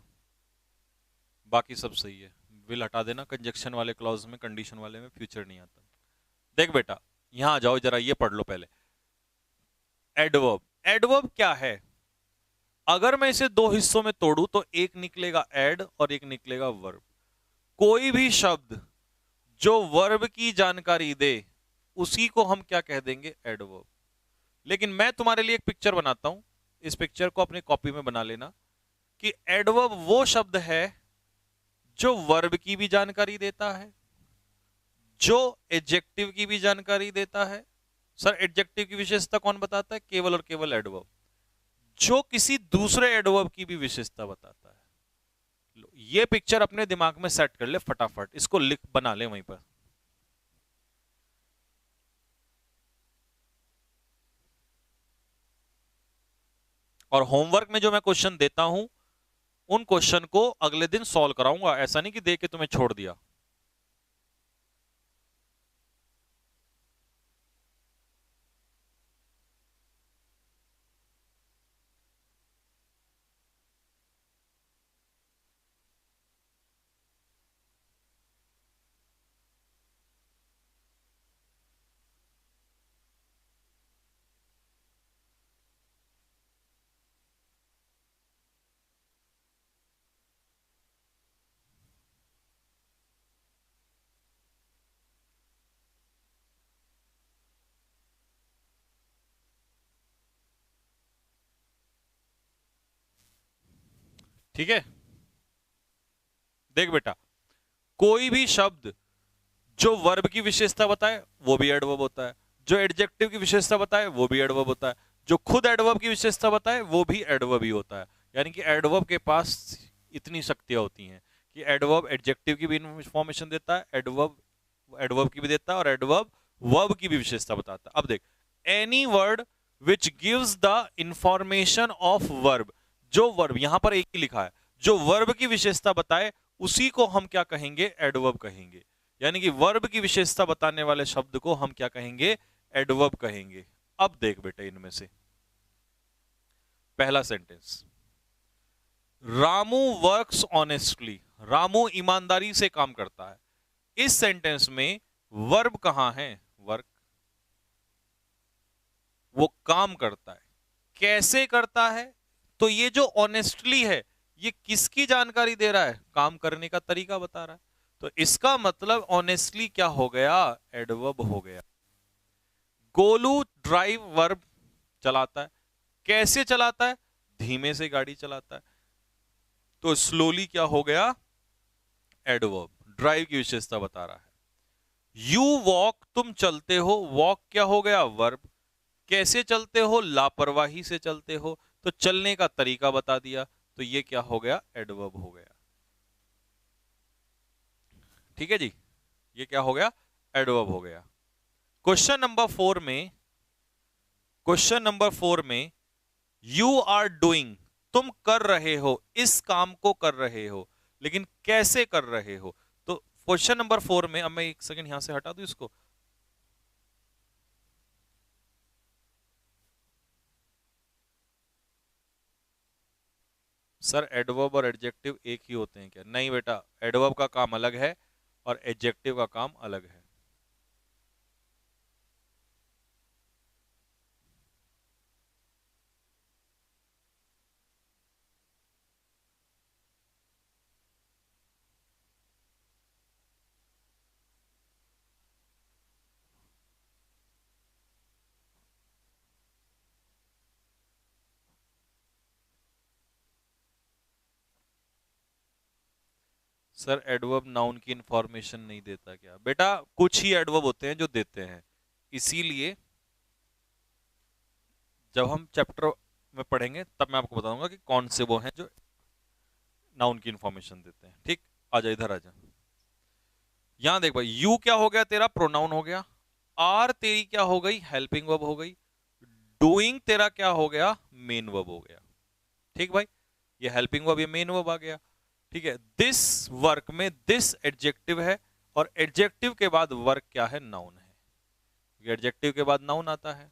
बाकी सब सही है। विल हटा देना कंजक्शन वाले क्लॉज में, कंडीशन वाले में फ्यूचर नहीं आता। देख बेटा, यहां आ जाओ जरा, ये पढ़ लो पहले। एडवर्ब। एडवर्ब क्या है? अगर मैं इसे दो हिस्सों में तोड़ू तो एक निकलेगा एड और एक निकलेगा वर्ब। कोई भी शब्द जो वर्ब की जानकारी दे उसी को हम क्या कह देंगे? एडवर्ब। लेकिन मैं तुम्हारे लिए एक पिक्चर बनाता हूं, इस पिक्चर को अपनी कॉपी में बना लेना, कि एडवर्ब वो शब्द है जो वर्ब की भी जानकारी देता है, जो एडजेक्टिव की भी जानकारी देता है। सर एडजेक्टिव की विशेषता कौन बताता है? केवल और केवल एडवर्ब। जो किसी दूसरे एडवर्ब की भी विशेषता बताता है। लो, ये पिक्चर अपने दिमाग में सेट कर ले फटाफट, इसको लिख बना ले वहीं पर। और होमवर्क में जो मैं क्वेश्चन देता हूं उन क्वेश्चन को अगले दिन सॉल्व कराऊंगा, ऐसा नहीं कि देख के तुम्हें छोड़ दिया। ठीक है। देख बेटा, कोई भी शब्द जो वर्ब की विशेषता बताए वो भी एडवर्ब होता है, जो एडजेक्टिव की विशेषता बताए वो भी एडवर्ब होता है, जो खुद एडवर्ब की विशेषता बताए वो भी एडवर्ब ही होता है। यानी कि एडवर्ब के पास इतनी शक्तियां होती हैं कि एडवर्ब एडजेक्टिव की भी इंफॉर्मेशन देता है, एडवर्ब एडवर्ब की भी देता है, और एडवर्ब वर्ब की भी विशेषता बताता है। अब देख, any word which gives the information of verb, जो वर्ब यहां पर एक ही लिखा है, जो वर्ब की विशेषता बताए उसी को हम क्या कहेंगे, एडवर्ब कहेंगे। यानी कि वर्ब की विशेषता बताने वाले शब्द को हम क्या कहेंगे, एडवर्ब कहेंगे। अब देख बेटे, इनमें से पहला sentence, Ramu works honestly, Ramu ईमानदारी से काम करता है। इस सेंटेंस में वर्ब कहां है, वर्क, वो काम करता है। कैसे करता है, तो ये जो ऑनेस्टली है ये किसकी जानकारी दे रहा है, काम करने का तरीका बता रहा है। तो इसका मतलब ऑनेस्टली क्या हो गया, एडवर्ब हो गया। गोलू ड्राइव वर्ब, चलाता है। कैसे चलाता है, धीमे से गाड़ी चलाता है। तो स्लोली क्या हो गया, एडवर्ब, ड्राइव की विशेषता बता रहा है। यू वॉक, तुम चलते हो, वॉक क्या हो गया, वर्ब। कैसे चलते हो, लापरवाही से चलते हो, तो चलने का तरीका बता दिया, तो ये क्या हो गया, एडवर्ब हो गया। ठीक है जी, ये क्या हो गया, एडवर्ब हो गया। क्वेश्चन नंबर 4 में, क्वेश्चन नंबर 4 में यू आर डूइंग, तुम कर रहे हो, इस काम को कर रहे हो, लेकिन कैसे कर रहे हो। तो क्वेश्चन नंबर 4 में, अब मैं एक सेकंड यहां से हटा दूं इसको, सर एडवर्ब और एडजेक्टिव एक ही होते हैं क्या, नहीं बेटा, एडवर्ब का काम अलग है और एडजेक्टिव का काम अलग है। सर एडवर्ब नाउन की इंफॉर्मेशन नहीं देता क्या, बेटा कुछ ही एडवर्ब होते हैं जो देते हैं, इसीलिए जब हम चैप्टर में पढ़ेंगे तब मैं आपको बताऊंगा कि कौन से वो हैं जो नाउन की इंफॉर्मेशन देते हैं। ठीक, आजा इधर आजा, यहां देख भाई, यू क्या हो गया तेरा, प्रोनाउन हो गया। आर तेरी क्या हो गई, हेल्पिंग वर्ब हो गई। डूइंग तेरा क्या हो गया, मेन वर्ब हो गया। ठीक भाई, ये हेल्पिंग वर्ब, ये मेन वर्ब आ गया। ठीक है, दिस वर्क में दिस एडजेक्टिव है, और एडजेक्टिव के बाद वर्क क्या है, नाउन है। एडजेक्टिव के बाद नाउन आता है।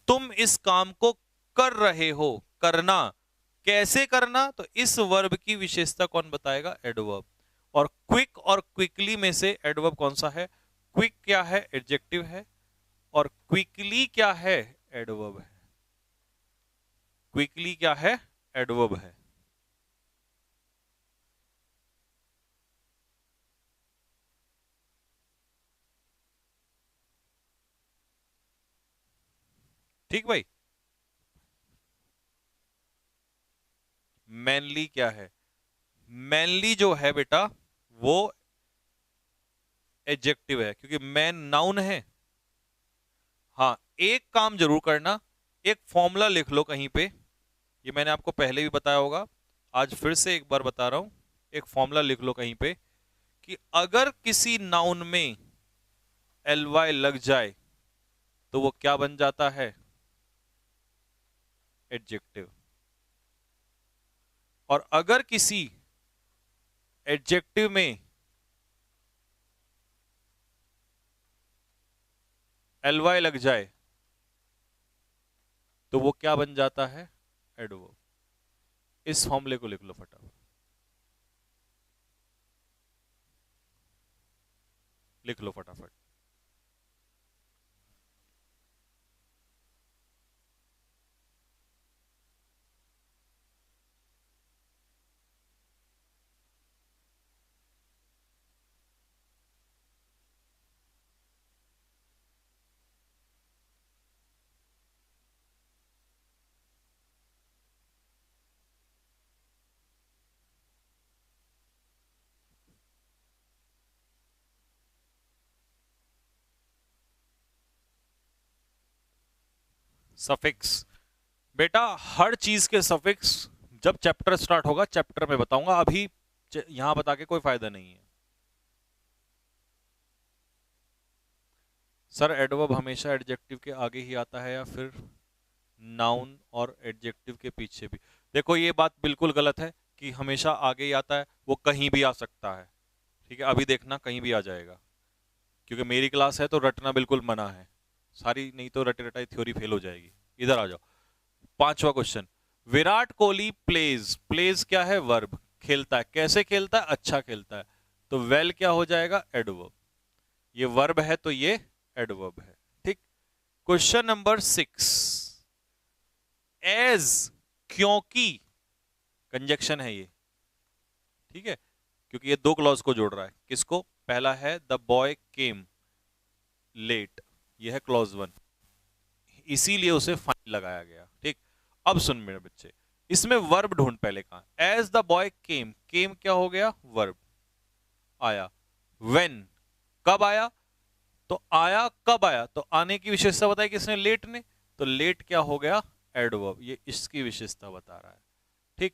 तुम इस काम को कर रहे हो, करना, कैसे करना, तो इस वर्ब की विशेषता कौन बताएगा, एडवर्ब। और क्विक और क्विकली में से एडवर्ब कौन सा है, क्विक क्या है, एडजेक्टिव है, और क्विकली क्या है, एडवर्ब है। क्विकली क्या है, एडवर्ब है। ठीक भाई, मैनली क्या है, मैनली जो है बेटा वो एडजेक्टिव है, क्योंकि मैन नाउन है। हाँ, एक काम जरूर करना, एक फॉर्मूला लिख लो कहीं पे, ये मैंने आपको पहले भी बताया होगा, आज फिर से एक बार बता रहा हूं। एक फॉर्मूला लिख लो कहीं पे कि अगर किसी नाउन में एल वाई लग जाए तो वो क्या बन जाता है, एडजेक्टिव। और अगर किसी एडजेक्टिव में एल वाई लग जाए तो वो क्या बन जाता है, एडवर्ब। इस फॉर्मूले को लिख लो फटाफट, लिख लो फटाफट। सफिक्स, बेटा हर चीज के सफिक्स जब चैप्टर स्टार्ट होगा, चैप्टर में बताऊंगा, अभी यहां बता के कोई फायदा नहीं है। सर एडवर्ब हमेशा एडजेक्टिव के आगे ही आता है या फिर नाउन और एडजेक्टिव के पीछे भी? देखो ये बात बिल्कुल गलत है कि हमेशा आगे ही आता है, वो कहीं भी आ सकता है। ठीक है, अभी देखना कहीं भी आ जाएगा, क्योंकि मेरी क्लास है तो रटना बिल्कुल मना है सारी, नहीं तो रटे रटाई थ्योरी फेल हो जाएगी। इधर आ जाओ, पांचवा question. Virat Kohli plays, plays क्या है? वर्ब। खेलता है, कैसे खेलता है? अच्छा खेलता है। तो वेल क्या हो जाएगा? एडवर्ब। ये वर्ब है तो ये एडवर्ब है। ठीक। क्वेश्चन नंबर 6, एज, क्योंकि, कंजक्शन है ये। ठीक है, क्योंकि ये दो क्लॉज को जोड़ रहा है। किसको? पहला है द बॉय केम लेट, ये है क्लॉज 1, इसीलिए उसे फाइन लगाया गया। ठीक। अब सुन मेरे बच्चे, इसमें वर्ब ढूंढ पहले। कहां? एज द बॉय केम, केम क्या हो गया? वर्ब। आया। व्हेन, कब आया? तो आया कब आया? तो आने की विशेषता बताई किसने? लेट ने। तो लेट क्या हो गया? एडवर्ब। ये इसकी विशेषता बता रहा है। ठीक।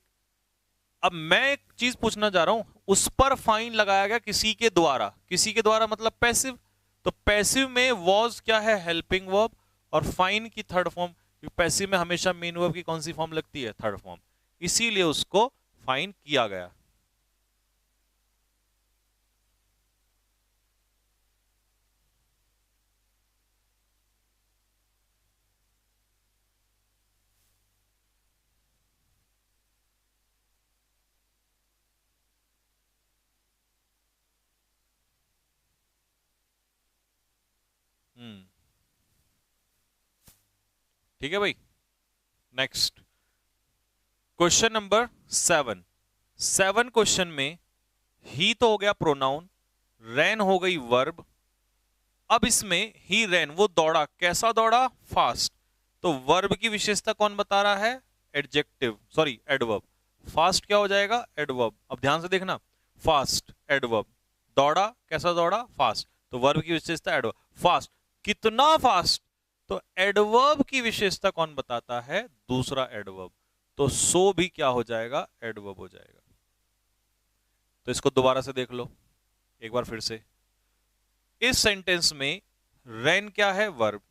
अब मैं एक चीज पूछना जा रहा हूं, उस पर फाइन लगाया गया किसी के द्वारा, किसी के द्वारा मतलब पैसिव। तो पैसिव में वॉज क्या है? Helping verb. और फाइन की थर्ड फॉर्म, पैसिव में हमेशा मेन वर्ब की कौन सी फॉर्म लगती है? Third form. इसीलिए उसको फाइन किया गया। हम्म, ठीक है भाई। Next question number 7। 7 क्वेश्चन में ही तो हो गया प्रोनाउन, रैन हो गई वर्ब। अब इसमें ही रैन, वो दौड़ा, कैसा दौड़ा? फास्ट। तो वर्ब की विशेषता कौन बता रहा है? Adjective, sorry adverb. फास्ट क्या हो जाएगा? एडवर्ब। अब ध्यान से देखना, फास्ट एडवर्ब, दौड़ा कैसा दौड़ा? फास्ट। तो वर्ब की विशेषता एडवर्ब। फास्ट, कितना फास्ट? तो एडवर्ब की विशेषता कौन बताता है? दूसरा एडवर्ब। तो सो भी क्या हो जाएगा? एडवर्ब हो जाएगा। तो इसको दोबारा से देख लो एक बार फिर से। इस सेंटेंस में रैन क्या है? वर्ब।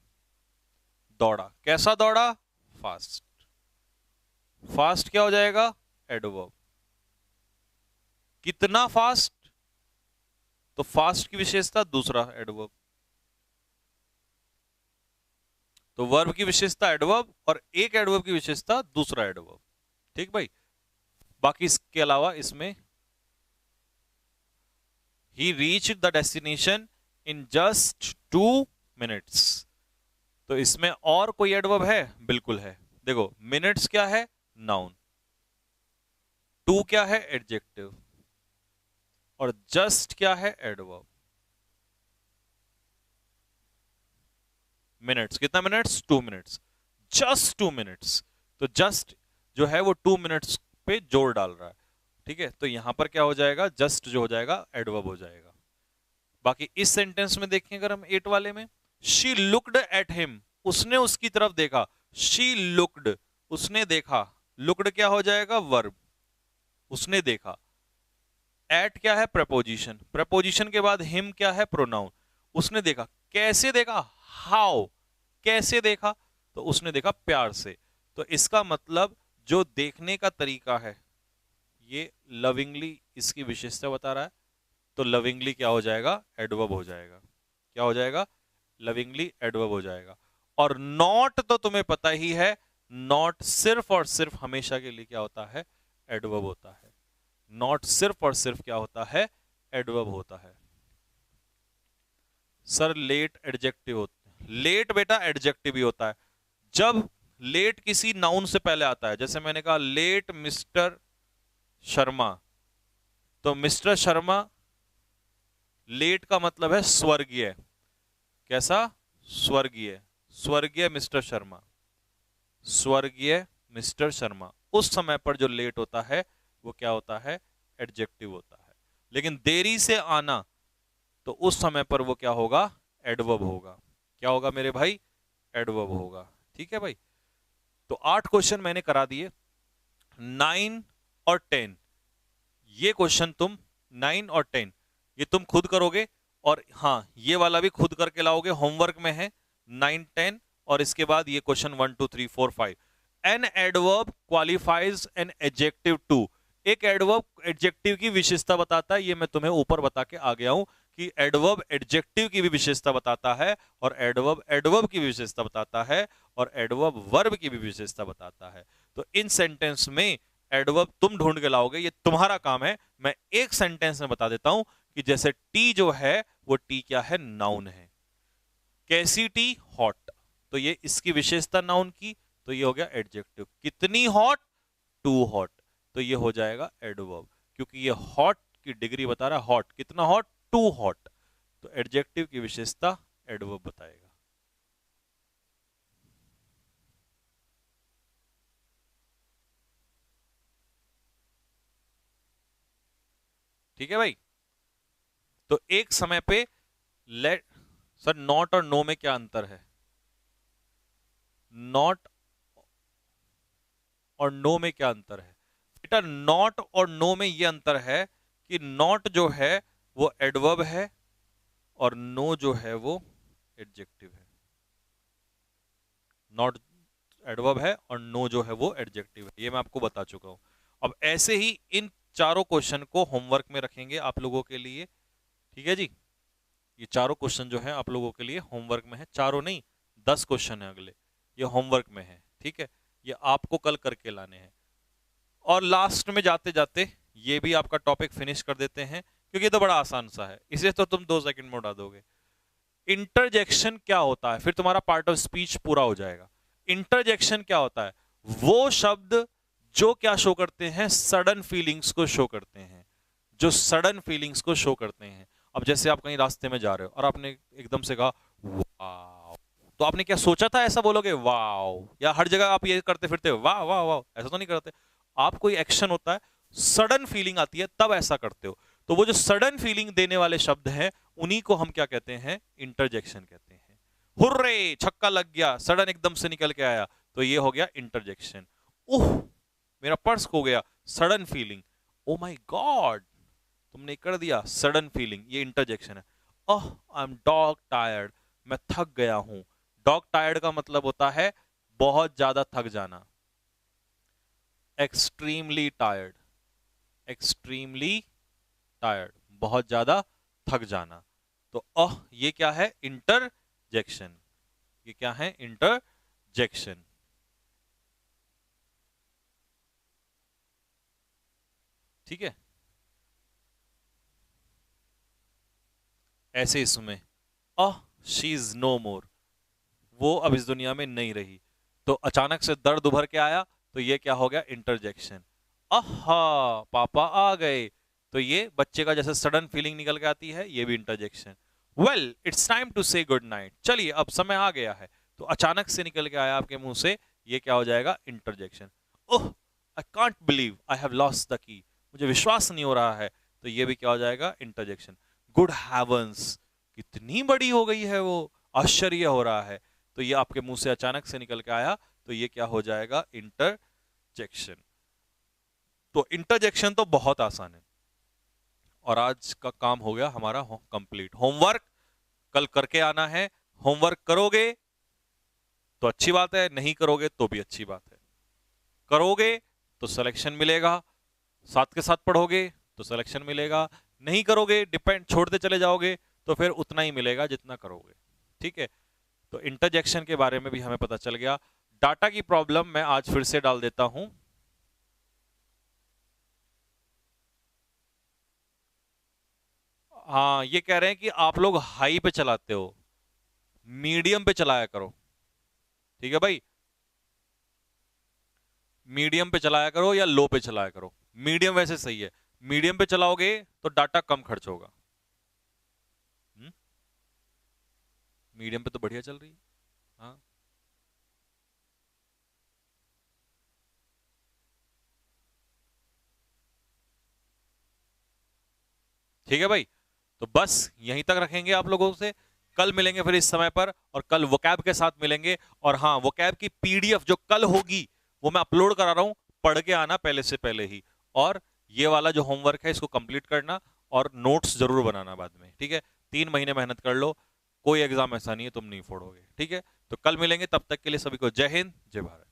दौड़ा, कैसा दौड़ा? फास्ट। फास्ट क्या हो जाएगा? एडवर्ब। कितना फास्ट? तो फास्ट की विशेषता दूसरा एडवर्ब। तो वर्ब की विशेषता एडवर्ब और एक एडवर्ब की विशेषता दूसरा एडवर्ब। ठीक भाई। बाकी इसके अलावा इसमें ही reached the destination in just 2 minutes. तो इसमें और कोई एडवर्ब है? बिल्कुल है। देखो, मिनट्स क्या है? नाउन। 2 क्या है? एडजेक्टिव। और जस्ट क्या है? एडवर्ब। मिनट्स, कितना मिनट्स? 2 मिनट्स। Just 2 minutes. तो जस्ट जो है वो 2 मिनट्स पे जोर डाल रहा है। ठीक है, तो यहां पर क्या हो जाएगा? जस्ट जो हो जाएगा एडवर्ब हो जाएगा। बाकी इस सेंटेंस में देखें अगर हम 8 वाले में, शी लुक्ड एट हिम, उसने उसकी तरफ देखा। शी लुक्ड, उसने देखा। लुक्ड क्या हो जाएगा? वर्ब। उसने देखा। एट क्या है? प्रपोजिशन। प्रपोजिशन के बाद हिम क्या है? प्रोनाउन। उसने देखा, कैसे देखा? हाउ, कैसे देखा? तो उसने देखा प्यार से। तो इसका मतलब जो देखने का तरीका है ये लविंगली इसकी विशेषता बता रहा है। तो लविंगली क्या हो जाएगा? एडवर्ब हो जाएगा। क्या हो जाएगा? लविंगली एडवर्ब हो जाएगा। और नॉट तो तुम्हें पता ही है, नॉट सिर्फ और सिर्फ हमेशा के लिए क्या होता है? एडवर्ब होता है। नॉट सिर्फ और सिर्फ क्या होता है? एडवर्ब होता है। सर लेट एडजेक्टिव होता है? लेट बेटा एडजेक्टिव ही होता है जब लेट किसी नाउन से पहले आता है। जैसे मैंने कहा लेट मिस्टर शर्मा, तो मिस्टर शर्मा, लेट का मतलब है स्वर्गीय। कैसा? स्वर्गीय। स्वर्गीय मिस्टर शर्मा, स्वर्गीय मिस्टर शर्मा। उस समय पर जो लेट होता है वो क्या होता है? एडजेक्टिव होता है। लेकिन देरी से आना, तो उस समय पर वो क्या होगा? एडवर्ब होगा। क्या होगा मेरे भाई? एडवर्ब होगा। ठीक है भाई। तो 8 क्वेश्चन मैंने करा दिए। 9 और 10 ये क्वेश्चन तुम 9 और 10 ये तुम खुद करोगे, और हाँ ये वाला भी खुद करके लाओगे, होमवर्क में है 9, 10, और इसके बाद ये question 1, 2, 3, 4, 5। An adverb qualifies an adjective too. एक एडवर्ब एडजेक्टिव की विशेषता बताता है, ये मैं तुम्हें ऊपर बता के आ गया हूं कि एडवर्ब एडजेक्टिव की भी विशेषता बताता है, और एडवर्ब एडवर्ब की भी विशेषता बताता है, और एडवर्ब वर्ब की भी विशेषता बताता है। तो इन सेंटेंस में एडवर्ब तुम ढूंढ के लाओगे, ये तुम्हारा काम है। मैं एक सेंटेंस में बता देता हूं कि जैसे टी जो है वो टी क्या है, नाउन है। कैसी टी, हॉट, तो ये इसकी विशेषता नाउन की, तो ये हो गया एडजेक्टिव। कितनी हॉट, टू हॉट, तो ये हो जाएगा एडवर्ब, क्योंकि ये हॉट की डिग्री बता रहा है, हॉट कितना हॉट, टू हॉट, तो एडजेक्टिव की विशेषता एडवर्ब बताएगा। ठीक है भाई। तो एक समय पे लेट, सर नॉट और नो में क्या अंतर है? नॉट और नो में क्या अंतर है बेटा? नॉट और नो में ये अंतर है कि नॉट जो है वो एडवर्ब है, और नो जो है वो एडजेक्टिव है। नॉट एडवर्ब है और नो जो है वो एडजेक्टिव है, ये मैं आपको बता चुका हूं। अब ऐसे ही इन चारों क्वेश्चन को होमवर्क में रखेंगे आप लोगों के लिए। ठीक है जी, ये चारों क्वेश्चन जो है आप लोगों के लिए होमवर्क में है, चारों नहीं 10 क्वेश्चन है अगले, ये होमवर्क में है। ठीक है, ये आपको कल करके लाने हैं। और लास्ट में जाते जाते ये भी आपका टॉपिक फिनिश कर देते हैं, क्योंकि ये तो बड़ा आसान सा है, इसे तो तुम 2 सेकंड में उड़ा दोगे। इंटरजेक्शन क्या होता है, फिर तुम्हारा पार्ट ऑफ स्पीच पूरा हो जाएगा। इंटरजेक्शन क्या होता है? वो शब्द जो क्या शो करते हैं, सडन फीलिंग्स को शो करते हैं, जो सडन फीलिंग्स को शो करते हैं। अब जैसे आप कहीं रास्ते में जा रहे हो और आपने एकदम से कहा वाव, तो आपने क्या सोचा था ऐसा बोलोगे वाव? या हर जगह आप ये करते फिरते वाह वाह वाह, ऐसा तो नहीं करते। आप कोई एक्शन होता है, सडन फीलिंग आती है, तब ऐसा करते हो। तो वो जो सडन फीलिंग देने वाले शब्द हैं उन्हीं को हम क्या कहते हैं, इंटरजेक्शन कहते हैं। हुर्रे, छक्का लग गया, सडन एकदम से निकल के आया, तो ये हो गया इंटरजेक्शन। ओह मेरा पर्स खो गया, sudden feeling. Oh my God, तुमने कर दिया, सडन फीलिंग, ये इंटरजेक्शन है। ओह आई एम डॉग टायर्ड, मैं थक गया हूं। डॉग टायर्ड का मतलब होता है बहुत ज्यादा थक जाना, एक्सट्रीमली टायर्ड, एक्सट्रीमली टायर्ड, बहुत ज्यादा थक जाना। तो ये क्या है, इंटरजेक्शन। ये क्या है, इंटरजेक्शन। ठीक है, ऐसे इसमें शी इज नो मोर, वो अब इस दुनिया में नहीं रही, तो अचानक से दर्द उभर के आया, तो ये क्या हो गया, इंटरजेक्शन। आहा पापा आ गए, तो ये बच्चे का जैसे सडन फीलिंग निकल के आती है, ये भी interjection. Well it's time to say good night, चलिए अब समय आ गया है, तो अचानक से निकल के आया आपके मुंह से, ये क्या हो जाएगा, interjection. Oh I can't believe I have lost the key, मुझे विश्वास नहीं हो रहा है, तो ये भी क्या हो जाएगा, इंटरजेक्शन। गुड हेवंस, कितनी बड़ी हो गई है वो, आश्चर्य हो रहा है, तो ये आपके मुंह से अचानक से निकल के आया, तो ये क्या हो जाएगा, इंटरजेक्शन। तो इंटरजेक्शन तो बहुत आसान है, और आज का काम हो गया हमारा कंप्लीट। होमवर्क कल करके आना है, होमवर्क करोगे तो अच्छी बात है, नहीं करोगे तो भी अच्छी बात है। करोगे तो सिलेक्शन मिलेगा, साथ के साथ पढ़ोगे तो सिलेक्शन मिलेगा, नहीं करोगे डिपेंड छोड़ते चले जाओगे तो फिर उतना ही मिलेगा जितना करोगे। ठीक है, तो इंटरजेक्शन के बारे में भी हमें पता चल गया। डाटा की प्रॉब्लम मैं आज फिर से डाल देता हूं। हाँ ये कह रहे हैं कि आप लोग हाई पे चलाते हो, मीडियम पे चलाया करो। ठीक है भाई, मीडियम पे चलाया करो या लो पे चलाया करो, मीडियम वैसे सही है, मीडियम पे चलाओगे तो डाटा कम खर्च होगा। मीडियम पे तो बढ़िया चल रही है। हाँ ठीक है भाई, तो बस यहीं तक रखेंगे आप लोगों से, कल मिलेंगे फिर इस समय पर, और कल वोकैब के साथ मिलेंगे। और हाँ वोकैब की पीडीएफ जो कल होगी वो मैं अपलोड करा रहा हूं, पढ़ के आना पहले से पहले ही। और ये वाला जो होमवर्क है इसको कंप्लीट करना और नोट्स जरूर बनाना बाद में, ठीक है। 3 महीने मेहनत कर लो, कोई एग्जाम ऐसा नहीं है तुम नहीं फोड़ोगे, ठीक है। तो कल मिलेंगे, तब तक के लिए सभी को जय हिंद जय भारत।